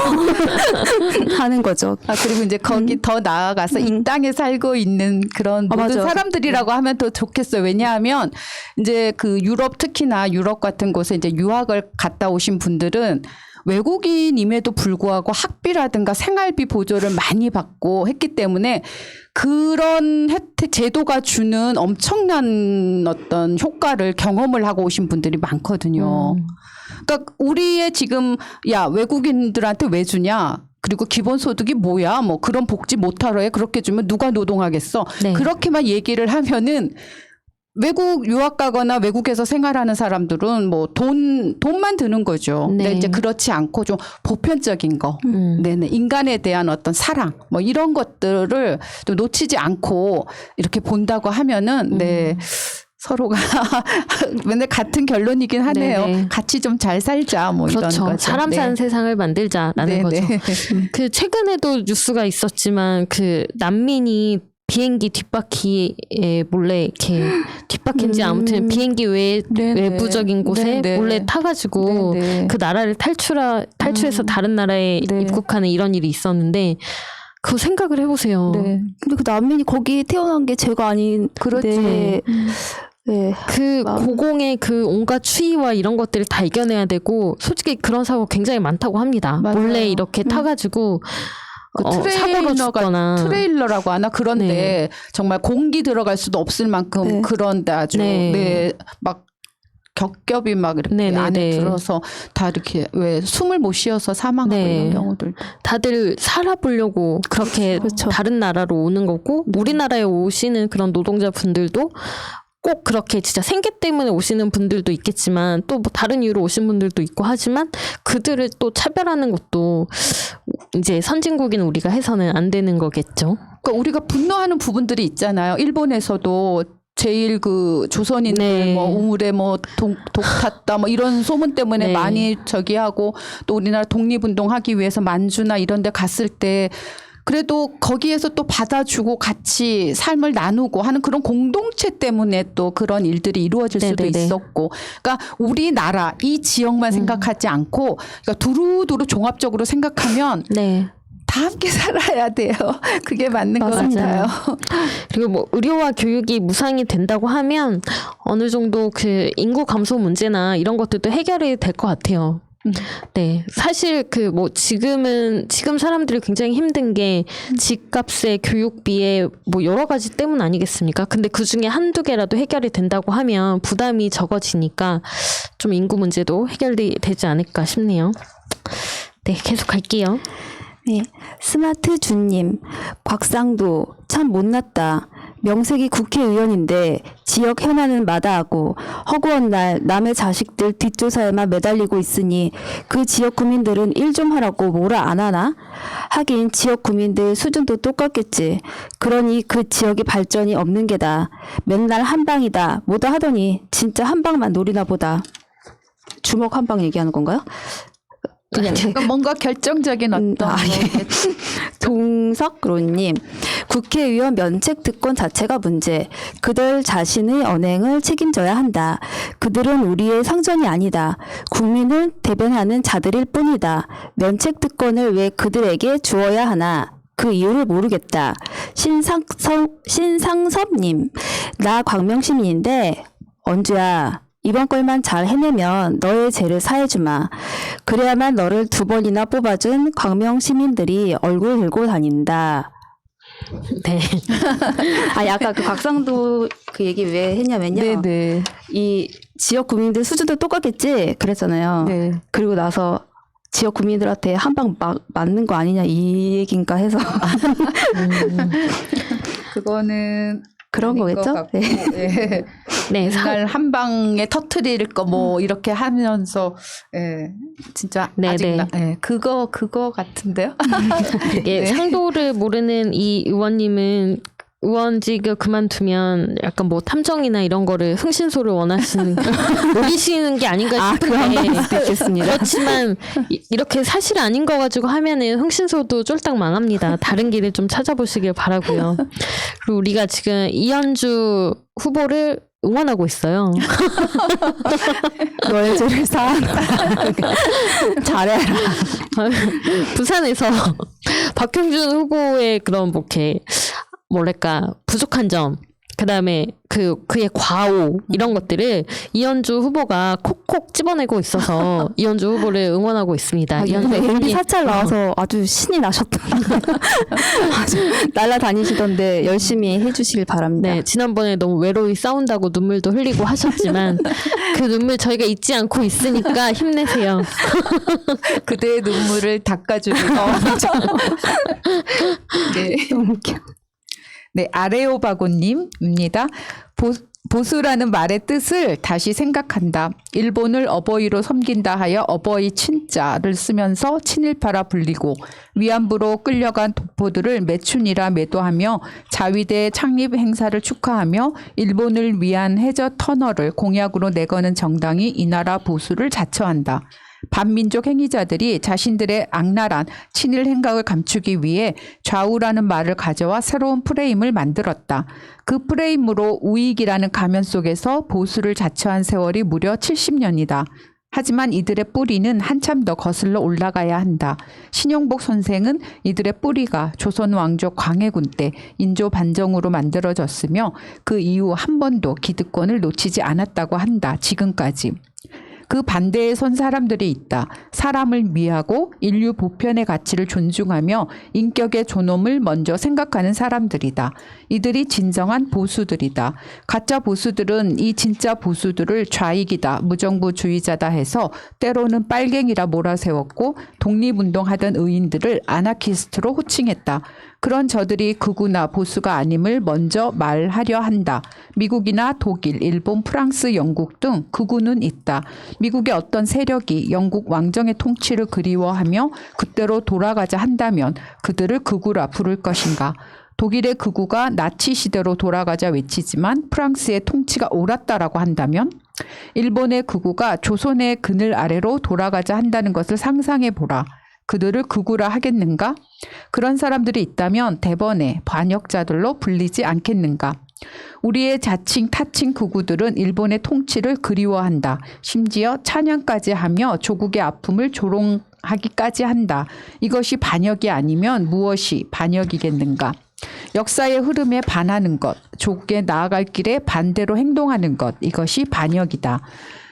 하는 거죠. 아, 그리고 이제 거기 더 나아가서 이 땅에 살고 있는 그런 모든 맞아요. 사람들이라고 하면 더 좋겠어요. 왜냐하면 이제 그 유럽, 특히나 유럽 같은 곳에 이제 유학을 갔다 오신 분들은 외국인임에도 불구하고 학비라든가 생활비 보조를 많이 받고 했기 때문에 그런 혜택, 제도가 주는 엄청난 어떤 효과를 경험을 하고 오신 분들이 많거든요. 그러니까 우리의 지금 야 외국인들한테 왜 주냐? 그리고 기본소득이 뭐야? 뭐 그런 복지 못하러 해? 그렇게 주면 누가 노동하겠어? 네. 그렇게만 얘기를 하면은 외국 유학 가거나 외국에서 생활하는 사람들은 뭐 돈만 드는 거죠. 네. 근데 이제 그렇지 않고 좀 보편적인 거, 네네, 인간에 대한 어떤 사랑, 뭐 이런 것들을 좀 놓치지 않고 이렇게 본다고 하면은 네. 서로가 맨날 같은 결론이긴 하네요. 네네. 같이 좀 잘 살자 뭐 그렇죠. 이런 거죠. 사람 사는 세상을 만들자라는 네, 거죠. 네. 그 최근에도 뉴스가 있었지만 그 난민이 비행기 뒷바퀴에 몰래 이렇게 뒷바퀴인지 아무튼 비행기 외부적인 곳에 네네. 몰래 타가지고 네네. 그 나라를 탈출해서 다른 나라에 네. 입국하는 이런 일이 있었는데, 그거 생각을 해보세요. 네. 근데 그 난민이 거기 태어난 게 죄가 아닌데 그렇지. 네. 그 고공의 그 온갖 추위와 이런 것들을 다 이겨내야 되고, 솔직히 그런 사고 굉장히 많다고 합니다. 맞아요. 몰래 이렇게 타가지고 그 사고로 죽거나. 트레일러라고 하나 그런데 네. 정말 공기 들어갈 수도 없을 만큼 네. 그런데 아주 네. 막 겹겹이 막 이렇게 네네네. 안에 들어서 다 이렇게 왜 숨을 못 쉬어서 사망하고 네. 이런 경우들. 다들 살아보려고 그렇게 그렇죠. 다른 나라로 오는 거고, 우리나라에 오시는 그런 노동자분들도 꼭 그렇게 진짜 생계 때문에 오시는 분들도 있겠지만 또 뭐 다른 이유로 오신 분들도 있고 하지만, 그들을 또 차별하는 것도 이제 선진국인 우리가 해서는 안 되는 거겠죠. 그러니까 우리가 분노하는 부분들이 있잖아요. 일본에서도 제일 그 조선인들 네. 뭐 우물에 뭐 독 탔다 뭐 이런 소문 때문에 네. 많이 저기 하고 또 우리나라 독립운동 하기 위해서 만주나 이런 데 갔을 때 그래도 거기에서 또 받아주고 같이 삶을 나누고 하는 그런 공동체 때문에 또 그런 일들이 이루어질 수도 네네네. 있었고 그러니까 우리나라 이 지역만 생각하지 않고 그러니까 두루두루 종합적으로 생각하면 네. 다 함께 살아야 돼요. 그게 맞는 것 맞습니다. 같아요. 그리고 뭐 의료와 교육이 무상이 된다고 하면 어느 정도 그 인구 감소 문제나 이런 것들도 해결이 될 것 같아요. 네. 사실 그 뭐 지금 사람들이 굉장히 힘든 게 집값에 교육비에 뭐 여러 가지 때문 아니겠습니까? 근데 그 중에 한두 개라도 해결이 된다고 하면 부담이 적어지니까 좀 인구 문제도 해결이 되지 않을까 싶네요. 네. 계속 갈게요. 네, 스마트 주님, 곽상도 참 못났다. 명색이 국회의원인데 지역 현안은 마다하고 허구한 날 남의 자식들 뒷조사에만 매달리고 있으니 그 지역 구민들은 일 좀 하라고 뭐라 안 하나? 하긴 지역 구민들 수준도 똑같겠지. 그러니 그 지역의 발전이 없는 게다. 맨날 한방이다 뭐다 하더니 진짜 한방만 노리나 보다. 주먹 한방 얘기하는 건가요? 그냥 그러니까 뭔가 결정적인 어떤 예. 동석로님, 국회의원 면책 특권 자체가 문제. 그들 자신의 언행을 책임져야 한다. 그들은 우리의 상전이 아니다. 국민을 대변하는 자들일 뿐이다. 면책 특권을 왜 그들에게 주어야 하나? 그 이유를 모르겠다. 신상섭님, 나 광명시민인데 언제야? 이번 걸만 잘 해내면 너의 죄를 사해주마. 그래야만 너를 2번이나 뽑아준 광명 시민들이 얼굴 들고 다닌다. 네. 아니 아까 그 곽상도 그 얘기 왜 했냐면요. 네네. 이 지역 구민들 수준도 똑같겠지 그랬잖아요. 네. 그리고 나서 지역 구민들한테 한 방 맞는 거 아니냐 이 얘기인가 해서 그거는 그런 아닌 것 거겠죠? 같고, 네. 예. 네. 맨날 한 방에 터트릴 거 뭐 이렇게 하면서 예. 진짜 네, 아직 네. 예. 그거 같은데요. 예, 네. 상도를 모르는 이 의원님은 의원직을 그만두면 약간 뭐 탐정이나 이런 거를 흥신소를 원하시는 노리시는 게 아닌가 싶은데 수도 있겠습니다. 그렇지만 이렇게 사실 아닌 거 가지고 하면은 흥신소도 쫄딱 망합니다. 다른 길을 좀 찾아보시길 바라고요. 그리고 우리가 지금 이현주 후보를 응원하고 있어요. 너의 죄를 사하라. 잘해라. 부산에서 박형준 후보의 그런 뭐 이렇게 뭐랄까 부족한 점, 그다음에 그의 과오 이런 것들을 이현주 후보가 콕콕 집어내고 있어서 이현주 후보를 응원하고 있습니다. 이번에 MB 사찰 나와서 아주 신이 나셨다. 아주 날아다니시던데 열심히 해주시길 바랍니다. 네, 지난번에 너무 외로이 싸운다고 눈물도 흘리고 하셨지만 그 눈물 저희가 잊지 않고 있으니까 힘내세요. 그대의 눈물을 닦아주는 거. 네. 너무 웃겨. 네, 아레오바고님입니다. 보수라는 말의 뜻을 다시 생각한다. 일본을 어버이로 섬긴다 하여 어버이 친자를 쓰면서 친일파라 불리고 위안부로 끌려간 독포들을 매춘이라 매도하며 자위대 창립 행사를 축하하며 일본을 위한 해저 터널을 공약으로 내거는 정당이 이 나라 보수를 자처한다. 반민족 행위자들이 자신들의 악랄한 친일 행각을 감추기 위해 좌우라는 말을 가져와 새로운 프레임을 만들었다. 그 프레임으로 우익이라는 가면 속에서 보수를 자처한 세월이 무려 70년이다. 하지만 이들의 뿌리는 한참 더 거슬러 올라가야 한다. 신용복 선생은 이들의 뿌리가 조선 왕조 광해군 때 인조 반정으로 만들어졌으며 그 이후 한 번도 기득권을 놓치지 않았다고 한다. 지금까지. 그 반대에 선 사람들이 있다. 사람을 미하고 인류 보편의 가치를 존중하며 인격의 존엄을 먼저 생각하는 사람들이다. 이들이 진정한 보수들이다. 가짜 보수들은 이 진짜 보수들을 좌익이다, 무정부주의자다 해서 때로는 빨갱이라 몰아세웠고 독립운동하던 의인들을 아나키스트로 호칭했다. 그런 저들이 극우나 보수가 아님을 먼저 말하려 한다. 미국이나 독일, 일본, 프랑스, 영국 등 극우는 있다. 미국의 어떤 세력이 영국 왕정의 통치를 그리워하며 그때로 돌아가자 한다면 그들을 극우라 부를 것인가? 독일의 극우가 나치 시대로 돌아가자 외치지만 프랑스의 통치가 옳았다라고 한다면 일본의 극우가 조선의 그늘 아래로 돌아가자 한다는 것을 상상해 보라. 그들을 극우라 하겠는가? 그런 사람들이 있다면 대번에 반역자들로 불리지 않겠는가? 우리의 자칭 타칭 극우들은 일본의 통치를 그리워한다. 심지어 찬양까지 하며 조국의 아픔을 조롱하기까지 한다. 이것이 반역이 아니면 무엇이 반역이겠는가? 역사의 흐름에 반하는 것, 조국에 나아갈 길에 반대로 행동하는 것, 이것이 반역이다.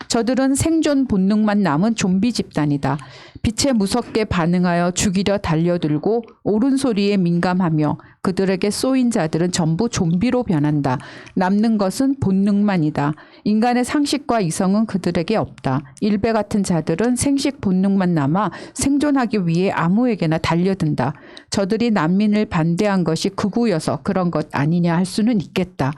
저들은 생존 본능만 남은 좀비 집단이다. 빛에 무섭게 반응하여 죽이려 달려들고 옳은 소리에 민감하며 그들에게 쏘인 자들은 전부 좀비로 변한다. 남는 것은 본능만이다. 인간의 상식과 이성은 그들에게 없다. 일베 같은 자들은 생식 본능만 남아 생존하기 위해 아무에게나 달려든다. 저들이 난민을 반대한 것이 극우여서 그런 것 아니냐 할 수는 있겠다.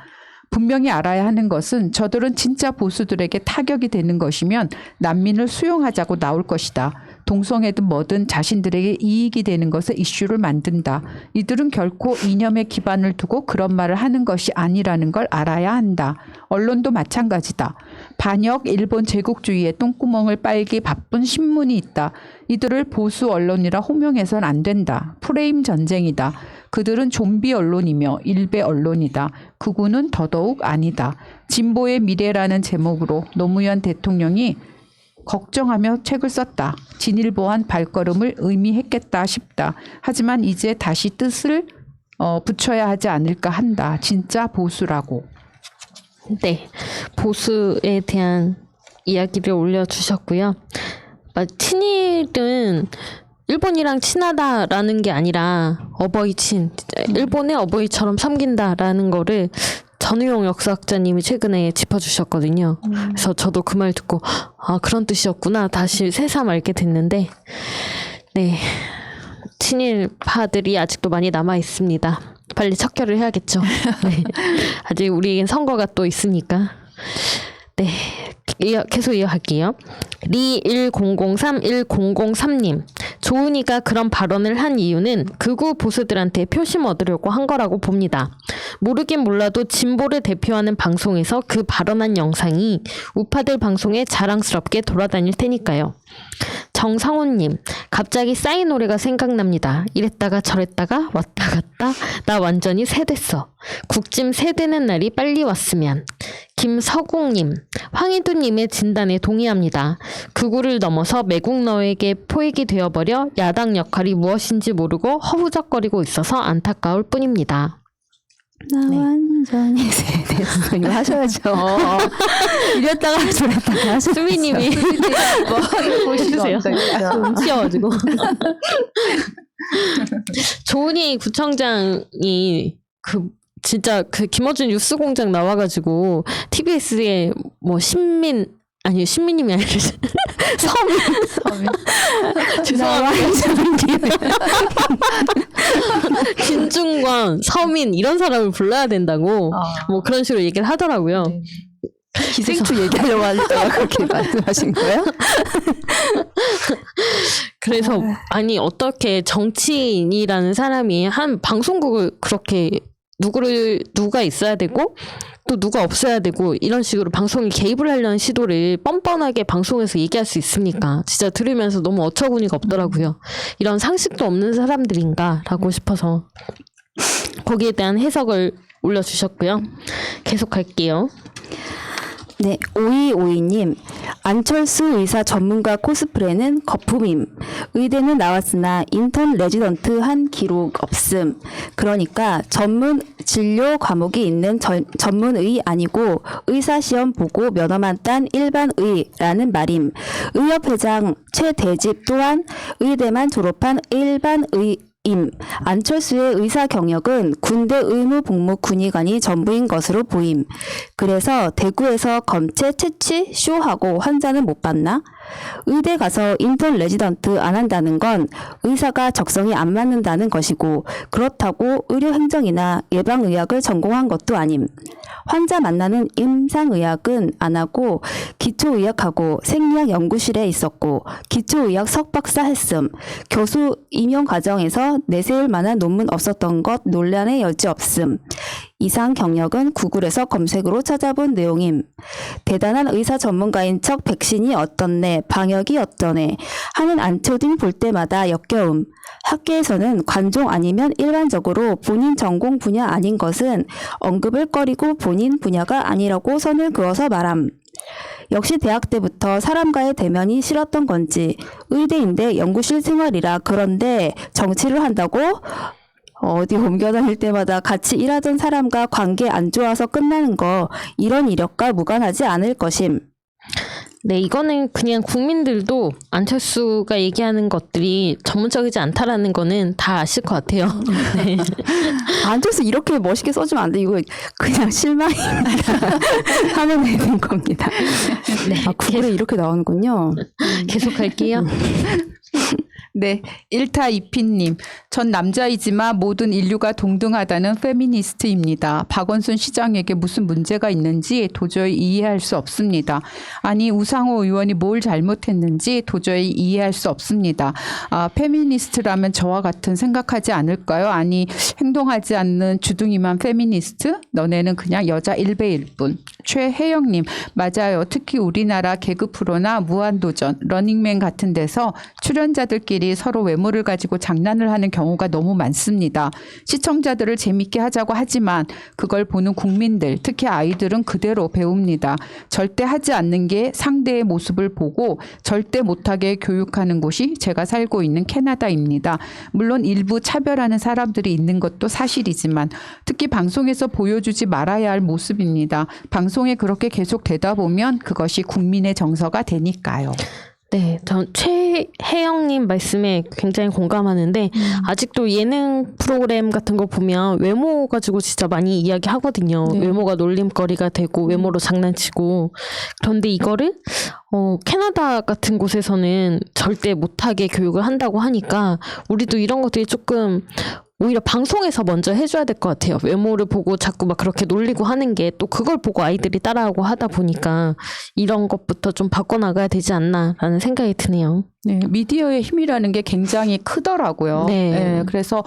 분명히 알아야 하는 것은 저들은 진짜 보수들에게 타격이 되는 것이면 난민을 수용하자고 나올 것이다. 동성애든 뭐든 자신들에게 이익이 되는 것에 이슈를 만든다. 이들은 결코 이념에 기반을 두고 그런 말을 하는 것이 아니라는 걸 알아야 한다. 언론도 마찬가지다. 반역 일본 제국주의의 똥구멍을 빨기 바쁜 신문이 있다. 이들을 보수 언론이라 호명해선 안 된다. 프레임 전쟁이다. 그들은 좀비 언론이며 일베 언론이다. 극우는 더더욱 아니다. 진보의 미래라는 제목으로 노무현 대통령이 걱정하며 책을 썼다. 진일보한 발걸음을 의미했겠다 싶다. 하지만 이제 다시 뜻을 붙여야 하지 않을까 한다. 진짜 보수라고. 네, 보수에 대한 이야기를 올려주셨고요. 친일은 일본이랑 친하다라는 게 아니라 일본의 어버이처럼 섬긴다라는 거를 전우용 역사학자님이 최근에 짚어주셨거든요. 그래서 저도 그 말 듣고 그런 뜻이었구나 다시 새삼 알게 됐는데 네, 친일파들이 아직도 많이 남아 있습니다. 빨리 척결을 해야겠죠. 네. 아직 우리에겐 선거가 또 있으니까. 네, 계속 이어갈게요. 리10031003님, 조은이가 그런 발언을 한 이유는 극우 보수들한테 표심 얻으려고 한 거라고 봅니다. 모르긴 몰라도 진보를 대표하는 방송에서 그 발언한 영상이 우파들 방송에 자랑스럽게 돌아다닐 테니까요. 정상훈님, 갑자기 싸이 노래가 생각납니다. 이랬다가 저랬다가 왔다 갔다 나 완전히 새됐어. 국짐 새되는 날이 빨리 왔으면. 김서국님, 황희두님의 진단에 동의합니다. 극우를 넘어서 매국노에게 포획이 되어버려 야당 역할이 무엇인지 모르고 허우적거리고 있어서 안타까울 뿐입니다. 나 완전히 새됐어. 이거 하셔야죠. 이랬다가 저랬다가 하셔야죠. 수미님이 해주세요. 좀 치여가지고. 조은희 구청장이 진짜 김어준 뉴스공장 나와가지고 TBS에 뭐 신민님이 아니라 서민. 죄송합니다. 김중권, 서민 이런 사람을 불러야 된다고 뭐 그런 식으로 얘기를 하더라고요. 네. 기생충 얘기하려고 하다가 그렇게 말씀하신 거예요? 그래서 아니 어떻게 정치인이라는 사람이 한 방송국을 그렇게 누가 있어야 되고 또 누가 없어야 되고 이런 식으로 방송에 개입을 하려는 시도를 뻔뻔하게 방송에서 얘기할 수 있습니까? 진짜 들으면서 너무 어처구니가 없더라고요. 이런 상식도 없는 사람들인가라고 싶어서 거기에 대한 해석을 올려주셨고요. 계속 갈게요. 네, 5252님. 안철수 의사 전문가 코스프레는 거품임. 의대는 나왔으나 인턴 레지던트 한 기록 없음. 그러니까 전문 진료 과목이 있는 전문의 아니고 의사시험 보고 면허만 딴 일반의라는 말임. 의협회장 최대집 또한 의대만 졸업한 일반의 안철수의 의사 경력은 군대 의무 복무 군의관이 전부인 것으로 보임. 그래서 대구에서 검체 채취 쇼하고 환자는 못 봤나? 의대 가서 인턴 레지던트 안 한다는 건 의사가 적성이 안 맞는다는 것이고 그렇다고 의료행정이나 예방의학을 전공한 것도 아님. 환자 만나는 임상의학은 안 하고 기초의학하고 생리학 연구실에 있었고 기초의학 석박사 했음. 교수 임용 과정에서 내세울 만한 논문 없었던 것 논란의 여지 없음. 이상 경력은 구글에서 검색으로 찾아본 내용임. 대단한 의사 전문가인 척 백신이 어떻네, 방역이 어떠네 하는 안초딩 볼 때마다 역겨움. 학계에서는 관종 아니면 일반적으로 본인 전공 분야 아닌 것은 언급을 꺼리고 본인 분야가 아니라고 선을 그어서 말함. 역시 대학 때부터 사람과의 대면이 싫었던 건지 의대인데 연구실 생활이라 그런데 정치를 한다고? 어디 옮겨 다닐 때마다 같이 일하던 사람과 관계 안 좋아서 끝나는 거 이런 이력과 무관하지 않을 것임. 네, 이거는 그냥 국민들도 안철수가 얘기하는 것들이 전문적이지 않다라는 거는 다 아실 것 같아요. 네. 안철수 이렇게 멋있게 써주면 안 돼. 이거 그냥 실망입니다. 하면 되는 겁니다. 네, 아, 구글에 이렇게 나오는군요. 계속할게요. 네, 1타 2피님. 전 남자이지만 모든 인류가 동등하다는 페미니스트입니다. 박원순 시장에게 무슨 문제가 있는지 도저히 이해할 수 없습니다. 아니 우상호 의원이 뭘 잘못했는지 도저히 이해할 수 없습니다. 페미니스트라면 저와 같은 생각하지 않을까요? 아니 행동하지 않는 주둥이만 페미니스트? 너네는 그냥 여자 1배일 뿐. 최혜영님. 맞아요. 특히 우리나라 개그 프로나 무한도전, 러닝맨 같은 데서 출연자들끼리 서로 외모를 가지고 장난을 하는 경우가 너무 많습니다. 시청자들을 재밌게 하자고 하지만 그걸 보는 국민들, 특히 아이들은 그대로 배웁니다. 절대 하지 않는 게 상대의 모습을 보고 절대 못하게 교육하는 곳이 제가 살고 있는 캐나다입니다. 물론 일부 차별하는 사람들이 있는 것도 사실이지만 특히 방송에서 보여주지 말아야 할 모습입니다. 방송에 그렇게 계속 되다 보면 그것이 국민의 정서가 되니까요. 네, 전 최혜영님 말씀에 굉장히 공감하는데 아직도 예능 프로그램 같은 거 보면 외모 가지고 진짜 많이 이야기하거든요. 네. 외모가 놀림거리가 되고 외모로 장난치고 그런데 이거를 캐나다 같은 곳에서는 절대 못하게 교육을 한다고 하니까 우리도 이런 것들이 조금 오히려 방송에서 먼저 해줘야 될 것 같아요. 외모를 보고 자꾸 막 그렇게 놀리고 하는 게 또 그걸 보고 아이들이 따라하고 하다 보니까 이런 것부터 좀 바꿔나가야 되지 않나라는 생각이 드네요. 네, 미디어의 힘이라는 게 굉장히 크더라고요. 네. 네, 그래서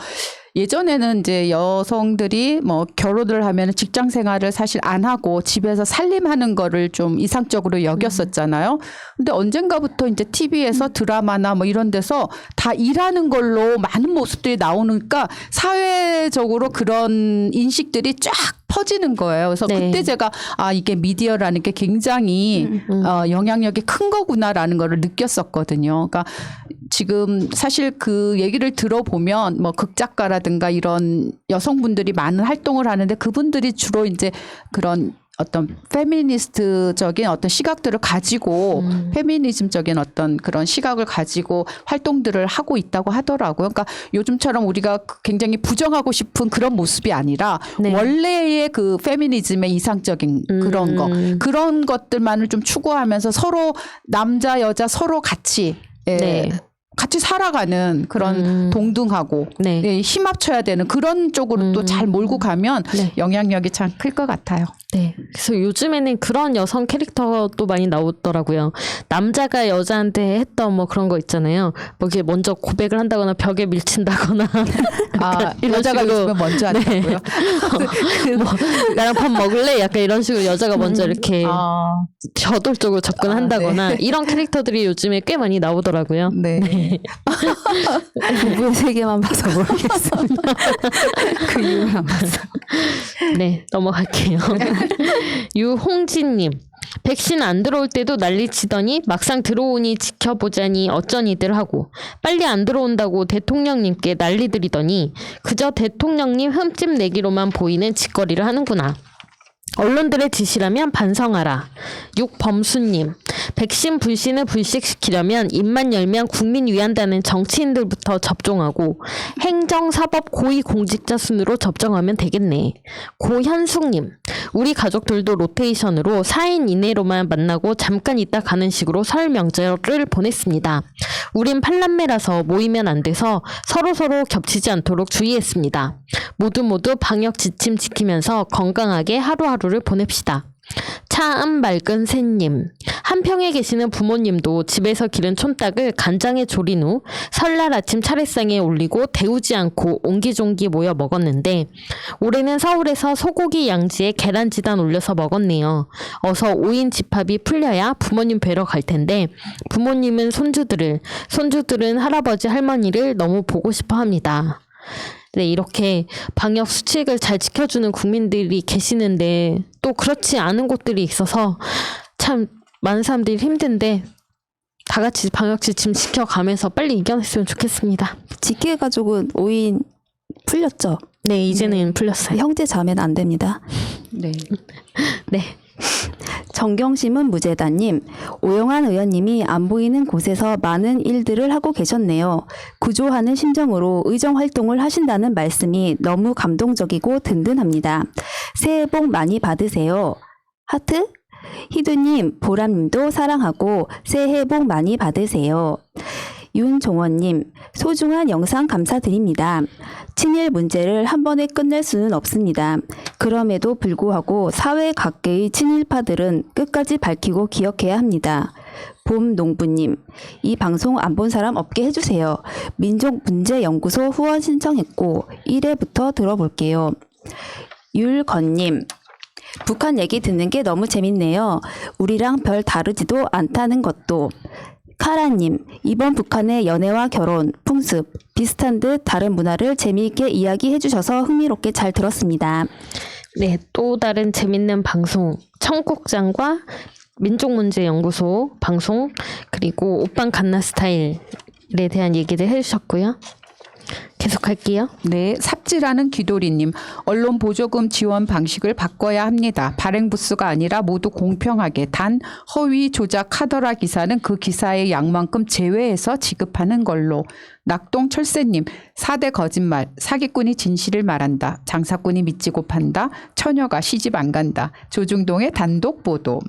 예전에는 이제 여성들이 뭐 결혼을 하면 직장 생활을 사실 안 하고 집에서 살림하는 거를 좀 이상적으로 여겼었잖아요. 근데 언젠가부터 이제 TV에서 드라마나 뭐 이런 데서 다 일하는 걸로 많은 모습들이 나오니까 사회적으로 그런 인식들이 쫙 퍼지는 거예요. 그래서 네. 그때 제가 이게 미디어라는 게 굉장히 영향력이 큰 거구나라는 거를 느꼈었거든요. 그러니까 지금 사실 그 얘기를 들어보면 뭐 극작가라든가 이런 여성분들이 많은 활동을 하는데 그분들이 주로 이제 그런 어떤 페미니스트적인 어떤 시각들을 가지고 페미니즘적인 어떤 그런 시각을 가지고 활동들을 하고 있다고 하더라고요. 그러니까 요즘처럼 우리가 굉장히 부정하고 싶은 그런 모습이 아니라 네. 원래의 그 페미니즘의 이상적인 그런 거 그런 것들만을 좀 추구하면서 서로 남자 여자 서로 같이 네. 같이 살아가는 그런 동등하고 네. 예, 힘 합쳐야 되는 그런 쪽으로 또 잘 몰고 가면 네. 영향력이 참 클 것 같아요. 네. 그래서 요즘에는 그런 여성 캐릭터도 많이 나오더라고요. 남자가 여자한테 했던 뭐 그런 거 있잖아요. 뭐 이게 먼저 고백을 한다거나 벽에 밀친다거나. 이런 여자가 식으로. 요즘에 먼저 한다고요? 뭐 나랑 밥 먹을래? 약간 이런 식으로 여자가 먼저 이렇게 저돌적으로 접근한다거나 네. 이런 캐릭터들이 요즘에 꽤 많이 나오더라고요. 네. 부부의 세계만 봐서 모르겠습니다. 그 이유를 안 봤어요. 네, 넘어갈게요. 유홍진님. 백신 안 들어올 때도 난리치더니 막상 들어오니 지켜보자니 어쩌니들 하고 빨리 안 들어온다고 대통령님께 난리들이더니 그저 대통령님 흠집 내기로만 보이는 짓거리를 하는구나. 언론들의 지시라면 반성하라. 6범수님, 백신 불신을 불식시키려면 입만 열면 국민 위한다는 정치인들부터 접종하고 행정사법 고위공직자 순으로 접종하면 되겠네. 고현숙님, 우리 가족들도 로테이션으로 4인 이내로만 만나고 잠깐 있다 가는 식으로 설 명절을 보냈습니다. 우린 팔남매라서 모이면 안 돼서 서로서로 겹치지 않도록 주의했습니다. 모두 방역 지침 지키면서 건강하게 하루하루를 보냅시다. 참 맑은 새님, 한평에 계시는 부모님도 집에서 기른 촌닭을 간장에 졸인 후 설날 아침 차례상에 올리고 데우지 않고 옹기종기 모여 먹었는데 올해는 서울에서 소고기 양지에 계란지단 올려서 먹었네요. 어서 5인 집합이 풀려야 부모님 뵈러 갈 텐데 부모님은 손주들은 할아버지 할머니를 너무 보고 싶어 합니다. 네, 이렇게 방역 수칙을 잘 지켜주는 국민들이 계시는데 또 그렇지 않은 곳들이 있어서 참 많은 사람들이 힘든데 다 같이 방역 지침 지켜가면서 빨리 이겨냈으면 좋겠습니다. 지키의 가족은 5인 풀렸죠? 네, 이제는 풀렸어요. 형제 자매는 안 됩니다. 네. 네. 정경심은 무재단님, 오영환 의원님이 안 보이는 곳에서 많은 일들을 하고 계셨네요. 구조하는 심정으로 의정 활동을 하신다는 말씀이 너무 감동적이고 든든합니다. 새해 복 많이 받으세요. 하트? 희두님, 보람님도 사랑하고 새해 복 많이 받으세요. 윤종원님, 소중한 영상 감사드립니다. 친일 문제를 한 번에 끝낼 수는 없습니다. 그럼에도 불구하고 사회 각계의 친일파들은 끝까지 밝히고 기억해야 합니다. 봄농부님, 이 방송 안 본 사람 없게 해주세요. 민족문제연구소 후원 신청했고 1회부터 들어볼게요. 율건님, 북한 얘기 듣는 게 너무 재밌네요. 우리랑 별 다르지도 않다는 것도. 카라님, 이번 북한의 연애와 결혼, 풍습, 비슷한 듯 다른 문화를 재미있게 이야기해 주셔서 흥미롭게 잘 들었습니다. 네, 또 다른 재밌는 방송 청국장과 민족문제연구소 방송 그리고 오빤 갓나스타일에 대한 얘기를 해주셨고요. 계속할게요. 네, 삽질하는 귀돌이님, 언론 보조금 지원 방식을 바꿔야 합니다. 발행 부수가 아니라 모두 공평하게 단 허위 조작 하더라 기사는 그 기사의 양만큼 제외해서 지급하는 걸로. 낙동 철새님, 4대 거짓말, 사기꾼이 진실을 말한다. 장사꾼이 미치고 판다. 처녀가 시집 안 간다. 조중동의 단독 보도.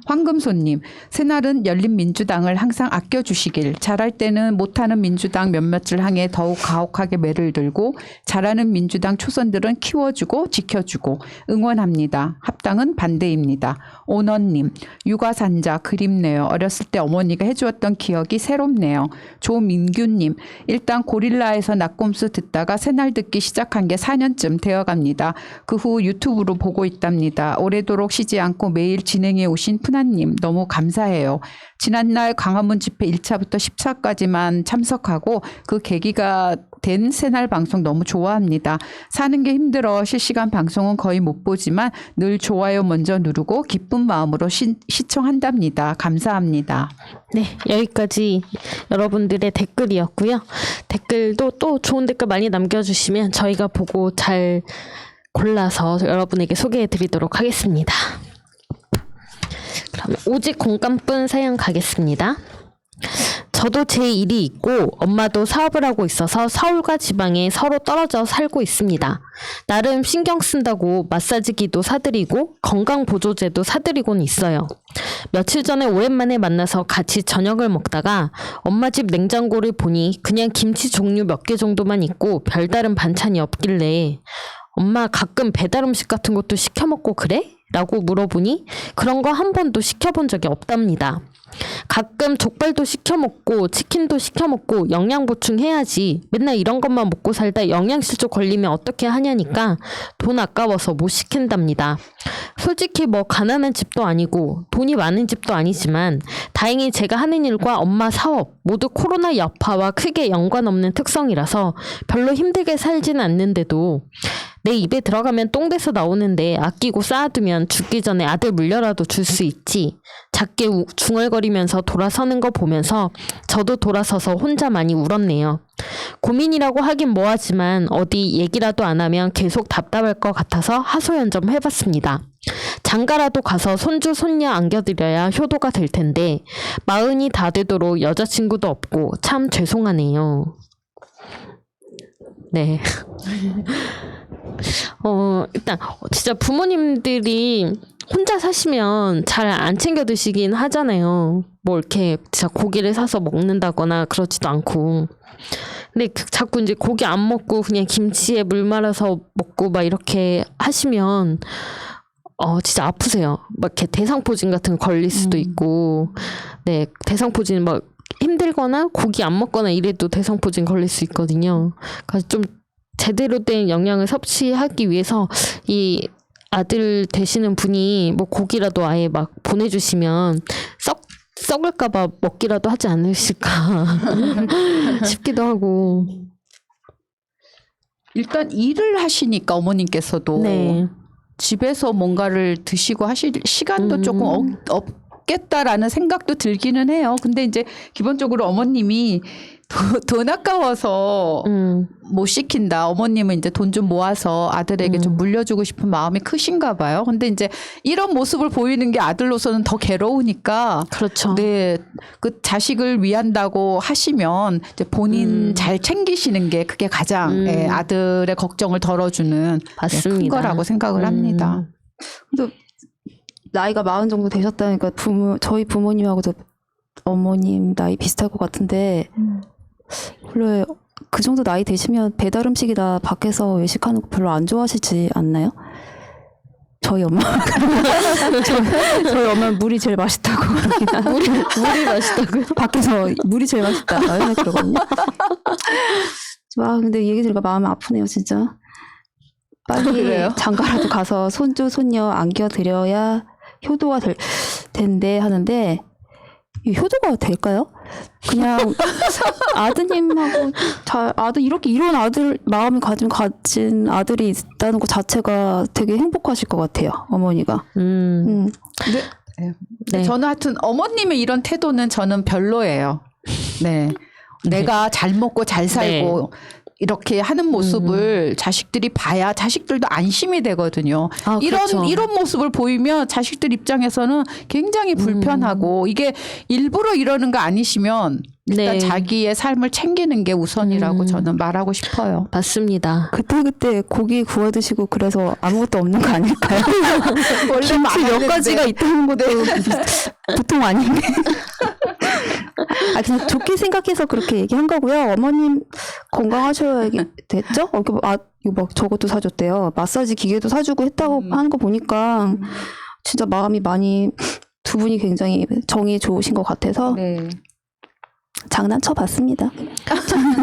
황금손님, 새날은 열린민주당을 항상 아껴주시길. 잘할 때는 못하는 민주당 몇몇을 향해 더욱 가혹하게 매를 들고 잘하는 민주당 초선들은 키워주고 지켜주고 응원합니다. 합당은 반대입니다. 오너님, 육아산자 그립네요. 어렸을 때 어머니가 해주었던 기억이 새롭네요. 조민규님, 일단 고릴라에서 낙곰수 듣다가 새날 듣기 시작한 게 4년쯤 되어갑니다. 그 후 유튜브로 보고 있답니다. 오래도록 쉬지 않고 매일 진행해 오신 푸나님 너무 감사해요. 지난날 광화문 집회 1차부터 10차까지만 참석하고 그 계기가 된 새날 방송 너무 좋아합니다. 사는 게 힘들어 실시간 방송은 거의 못 보지만 늘 좋아요 먼저 누르고 기쁜 마음으로 시청한답니다. 감사합니다. 네, 여기까지 여러분들의 댓글이었고요. 댓글도 또 좋은 댓글 많이 남겨주시면 저희가 보고 잘 골라서 여러분에게 소개해드리도록 하겠습니다. 그럼 오직 공감뿐 사연 가겠습니다. 저도 제 일이 있고 엄마도 사업을 하고 있어서 서울과 지방에 서로 떨어져 살고 있습니다. 나름 신경 쓴다고 마사지기도 사드리고 건강보조제도 사드리고는 있어요. 며칠 전에 오랜만에 만나서 같이 저녁을 먹다가 엄마 집 냉장고를 보니 그냥 김치 종류 몇 개 정도만 있고 별다른 반찬이 없길래 엄마 가끔 배달 음식 같은 것도 시켜 먹고 그래? 라고 물어보니 그런 거 한 번도 시켜본 적이 없답니다. 가끔 족발도 시켜 먹고 치킨도 시켜 먹고 영양 보충해야지 맨날 이런 것만 먹고 살다 영양실조 걸리면 어떻게 하냐니까 돈 아까워서 못 시킨답니다. 솔직히 뭐 가난한 집도 아니고 돈이 많은 집도 아니지만 다행히 제가 하는 일과 엄마 사업 모두 코로나 여파와 크게 연관없는 특성이라서 별로 힘들게 살지는 않는데도 내 입에 들어가면 똥돼서 나오는데 아끼고 쌓아두면 죽기 전에 아들 물려라도 줄 수 있지. 작게 중얼거리면서 돌아서는 거 보면서 저도 돌아서서 혼자 많이 울었네요. 고민이라고 하긴 뭐하지만 어디 얘기라도 안 하면 계속 답답할 것 같아서 하소연 좀 해봤습니다. 장가라도 가서 손주 손녀 안겨드려야 효도가 될 텐데 40이 다 되도록 여자친구도 없고 참 죄송하네요. 네. 일단 진짜 부모님들이 혼자 사시면 잘 안 챙겨 드시긴 하잖아요. 뭐 이렇게 진짜 고기를 사서 먹는다거나 그러지도 않고. 근데 자꾸 이제 고기 안 먹고 그냥 김치에 물 말아서 먹고 막 이렇게 하시면 진짜 아프세요. 막 이렇게 대상포진 같은 거 걸릴 수도 있고. 네, 대상포진 막 힘들거나 고기 안 먹거나 이래도 대상포진 걸릴 수 있거든요. 그래서 좀 제대로 된 영양을 섭취하기 위해서 이 아들 되시는 분이 뭐 고기라도 아예 막 보내주시면 썩을까봐 먹기라도 하지 않으실까 싶기도 하고. 일단 일을 하시니까 어머님께서도 네. 집에서 뭔가를 드시고 하실 시간도 조금 없겠다라는 생각도 들기는 해요. 근데 이제 기본적으로 어머님이 돈 아까워서 못 시킨다. 어머님은 이제 돈 좀 모아서 아들에게 좀 물려주고 싶은 마음이 크신가 봐요. 근데 이제 이런 모습을 보이는 게 아들로서는 더 괴로우니까. 그렇죠. 네. 그 자식을 위한다고 하시면 이제 본인 잘 챙기시는 게 그게 가장 예, 아들의 걱정을 덜어주는 맞습니다. 큰 거라고 생각을 합니다. 근데 나이가 40 정도 되셨다니까 저희 부모님하고도 어머님 나이 비슷할 것 같은데 원래 그 정도 나이 되시면 배달 음식이다 밖에서 외식하는 거 별로 안 좋아하시지 않나요? 저희 엄마 저희 엄마는 물이 제일 맛있다고 물이 맛있다고요? 밖에서 물이 제일 맛있다 맨날 그러거든요. 와 근데 이 얘기 들으니까 마음이 아프네요 진짜. 빨리 그래요? 장가라도 가서 손주 손녀 안겨드려야 효도가 될 텐데 하는데 이 효도가 될까요? 그냥 아드님하고 아들 이런 아들 마음을 가진 아들이 있다는 것 자체가 되게 행복하실 것 같아요 어머니가. 네. 저는 하여튼 어머님의 이런 태도는 저는 별로예요. 네. 내가 잘 먹고 잘 살고 이렇게 하는 모습을 자식들이 봐야 자식들도 안심이 되거든요. 아, 그렇죠. 이런 모습을 보이면 자식들 입장에서는 굉장히 불편하고 이게 일부러 이러는 거 아니시면 일단 자기의 삶을 챙기는 게 우선이라고 저는 말하고 싶어요. 맞습니다. 그때 고기 구워 드시고 그래서 아무것도 없는 거 아닐까요? 김치 몇 가지가 있다는 것도 보통 아닌데. 그냥 좋게 생각해서 그렇게 얘기한 거고요. 어머님 건강하셔야겠죠? 이거 막 저것도 사줬대요. 마사지 기계도 사주고 했다고 하는 거 보니까 진짜 마음이 많이 두 분이 굉장히 정이 좋으신 것 같아서 장난쳐봤습니다.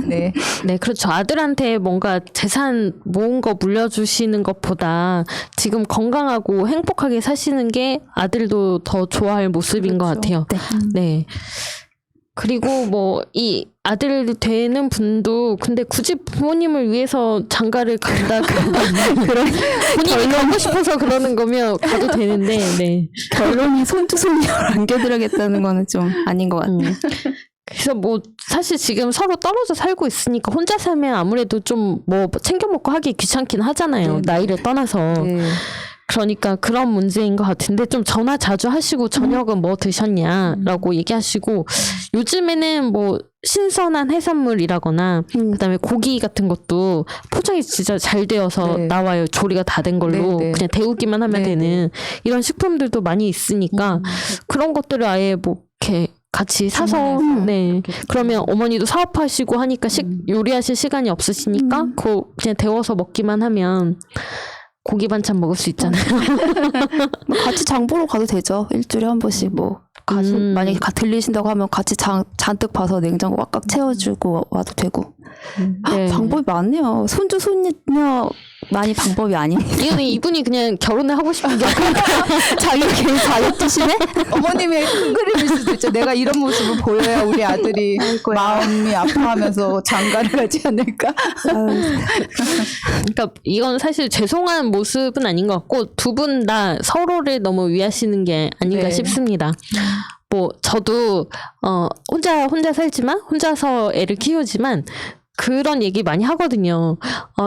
네. 네, 그렇죠. 아들한테 뭔가 재산 모은 거 물려주시는 것보다 지금 건강하고 행복하게 사시는 게 아들도 더 좋아할 모습인 것 같아요. 네. 그리고 뭐 이 아들 되는 분도 근데 굳이 부모님을 위해서 장가를 간다 그런 본인이 가고 싶어서 그러는 거면 가도 되는데 결론이 손주 손녀를 안겨드려야겠다는 거는 좀 아닌 것 같아요. 그래서 뭐 사실 지금 서로 떨어져 살고 있으니까 혼자 살면 아무래도 좀 뭐 챙겨 먹고 하기 귀찮긴 하잖아요. 나이를 떠나서. 그러니까 그런 문제인 것 같은데 좀 전화 자주 하시고 저녁은 뭐 드셨냐라고 얘기하시고 요즘에는 뭐 신선한 해산물이라거나 그다음에 고기 같은 것도 포장이 진짜 잘 되어서 나와요. 조리가 다 된 걸로 그냥 데우기만 하면 되는 이런 식품들도 많이 있으니까 그런 것들을 아예 뭐 이렇게 같이 사서 그러면 어머니도 사업하시고 하니까 요리하실 시간이 없으시니까 그거 그냥 데워서 먹기만 하면 고기 반찬 먹을 수 있잖아요. 같이 장 보러 가도 되죠. 일주일에 한 번씩 뭐 만약에 들리신다고 하면 같이 잔뜩 봐서 냉장고 꽉꽉 채워주고 와도 되고. 방법이 많네요. 손주 손녀 많이 방법이 아닙니다. 이분이 그냥 결혼을 하고 싶은 게 자기 개인 다이어트시네? 어머님의 큰 그림일 수도 있죠. 내가 이런 모습을 보여야 우리 아들이 마음이 아파하면서 장가를 하지 않을까. 그러니까 이건 사실 죄송한 모습은 아닌 것 같고 두 분 다 서로를 너무 위하시는 게 아닌가 싶습니다. 뭐 저도 혼자 살지만 혼자서 애를 키우지만 그런 얘기 많이 하거든요.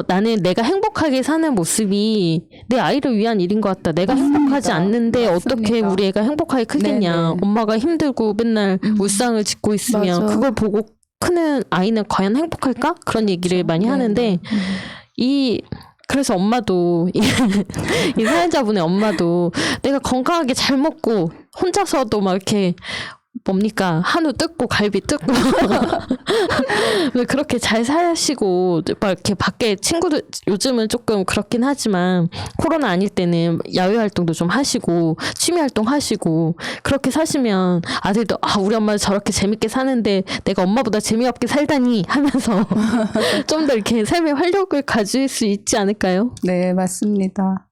나는 내가 행복하게 사는 모습이 내 아이를 위한 일인 것 같다. 내가 행복하지 않는데 어떻게 맞습니다. 우리 애가 행복하게 크겠냐. 네네. 엄마가 힘들고 맨날 울상을 짓고 있으면 맞아. 그걸 보고 크는 아이는 과연 행복할까? 그런 얘기를 많이 하는데 그래서 엄마도 이 사연자분의 엄마도 내가 건강하게 잘 먹고 혼자서도 막 이렇게 뭡니까 한우 뜯고 갈비 뜯고 그렇게 잘 사시고 막 이렇게 밖에 친구들 요즘은 조금 그렇긴 하지만 코로나 아닐 때는 야외 활동도 좀 하시고 취미 활동 하시고 그렇게 사시면 아들도 우리 엄마 저렇게 재밌게 사는데 내가 엄마보다 재미없게 살다니 하면서 좀 더 이렇게 삶의 활력을 가질 수 있지 않을까요? 네, 맞습니다.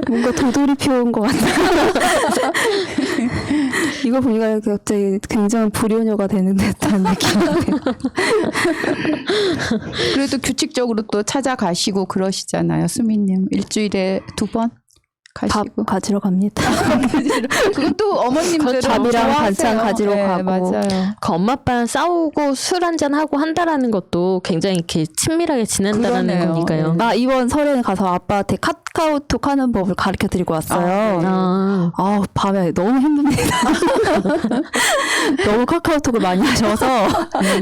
뭔가 도돌이 피운 것 같아요. 이거 보니까 갑자기 굉장한 불효녀가 되는 듯한 느낌이에요. 그래도 규칙적으로 또 찾아가시고 그러시잖아요, 수미님. 일주일에 2번 밥 가시고. 가지러 갑니다. 그것도 어머님들은 밥이랑 좋아하세요. 반찬 가지러 네, 가고. 맞아요. 그 엄마 아빠랑 싸우고 술 한잔 하고 한다라는 것도 굉장히 이렇게 친밀하게 지낸다라는 그러네요. 거니까요. 네. 이번 설에 가서 아빠한테 카카오톡 하는 법을 가르쳐 드리고 왔어요. 아, 밤에 너무 힘듭니다. 너무 카카오톡을 많이 하셔서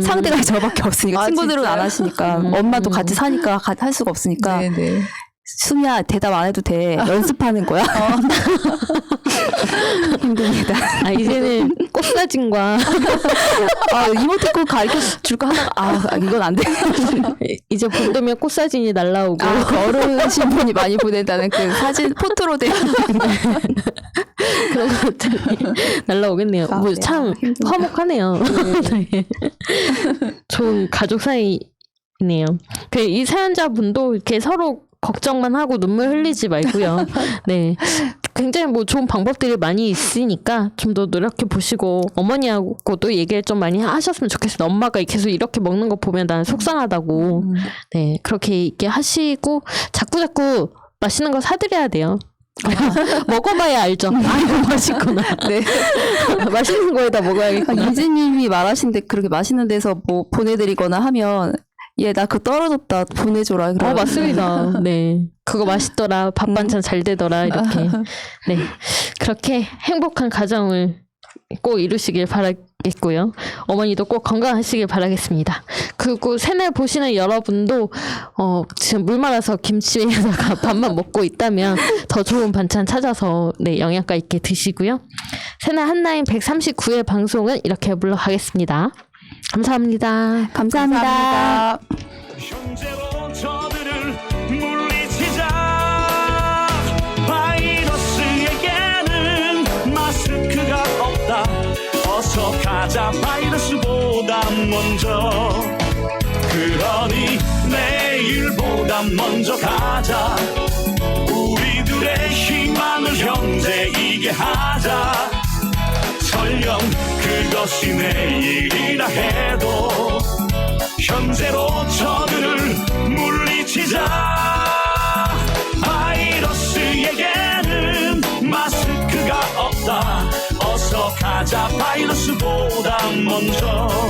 상대가 저밖에 없으니까 친구들은 진짜요? 안 하시니까 엄마도 같이 사니까 할 수가 없으니까 네. 수미야 대답 안 해도 돼 연습하는 거야. 힘듭니다. 이제는 꽃사진과 이모티콘 가르쳐 줄까 하다가 이건 안 돼. 이제 봄 되면 꽃사진이 날라오고 어르신 분이 많이 보낸다는 그 사진 포토로 된 그런 것들이 날라오겠네요. 네. 참 힘듭니다. 화목하네요. 네. 좋은 가족 사이네요. 이 사연자분도 이렇게 서로 걱정만 하고 눈물 흘리지 말고요. 네. 굉장히 좋은 방법들이 많이 있으니까 좀 더 노력해 보시고 어머니하고도 얘기를 좀 많이 하셨으면 좋겠어요. 엄마가 계속 이렇게 먹는 거 보면 난 속상하다고. 네. 그렇게 얘기 하시고 자꾸 맛있는 거 사드려야 돼요. 먹어봐야 알죠. 이거 맛있구나. 네. 맛있는 거에다 먹어야겠구나. 이지님이 말하신데 그렇게 맛있는 데서 뭐 보내드리거나 하면 얘 나 그거 떨어졌다 보내줘라. 맞습니다. 네. 그거 맛있더라. 밥 반찬 잘 되더라. 이렇게. 네. 그렇게 행복한 가정을 꼭 이루시길 바라겠고요. 어머니도 꼭 건강하시길 바라겠습니다. 그리고 새날 보시는 여러분도 지금 물 말아서 김치에다가 밥만 먹고 있다면 더 좋은 반찬 찾아서 영양가 있게 드시고요. 새날 한나인 139회 방송은 이렇게 물러가겠습니다. 감사합니다. 감사합니다. 현재로 저들을 물리치자. 바이러스에게는 마스크가 없다. 어서 가자 바이러스보다 먼저. 그러니 내일보다 먼저 가자. 우리들의 희망을 형제이게 하자. 설령 그것이 내일이라 해도 현재로 저들을 물리치자. 바이러스에게는 마스크가 없다. 어서 가자 바이러스보다 먼저.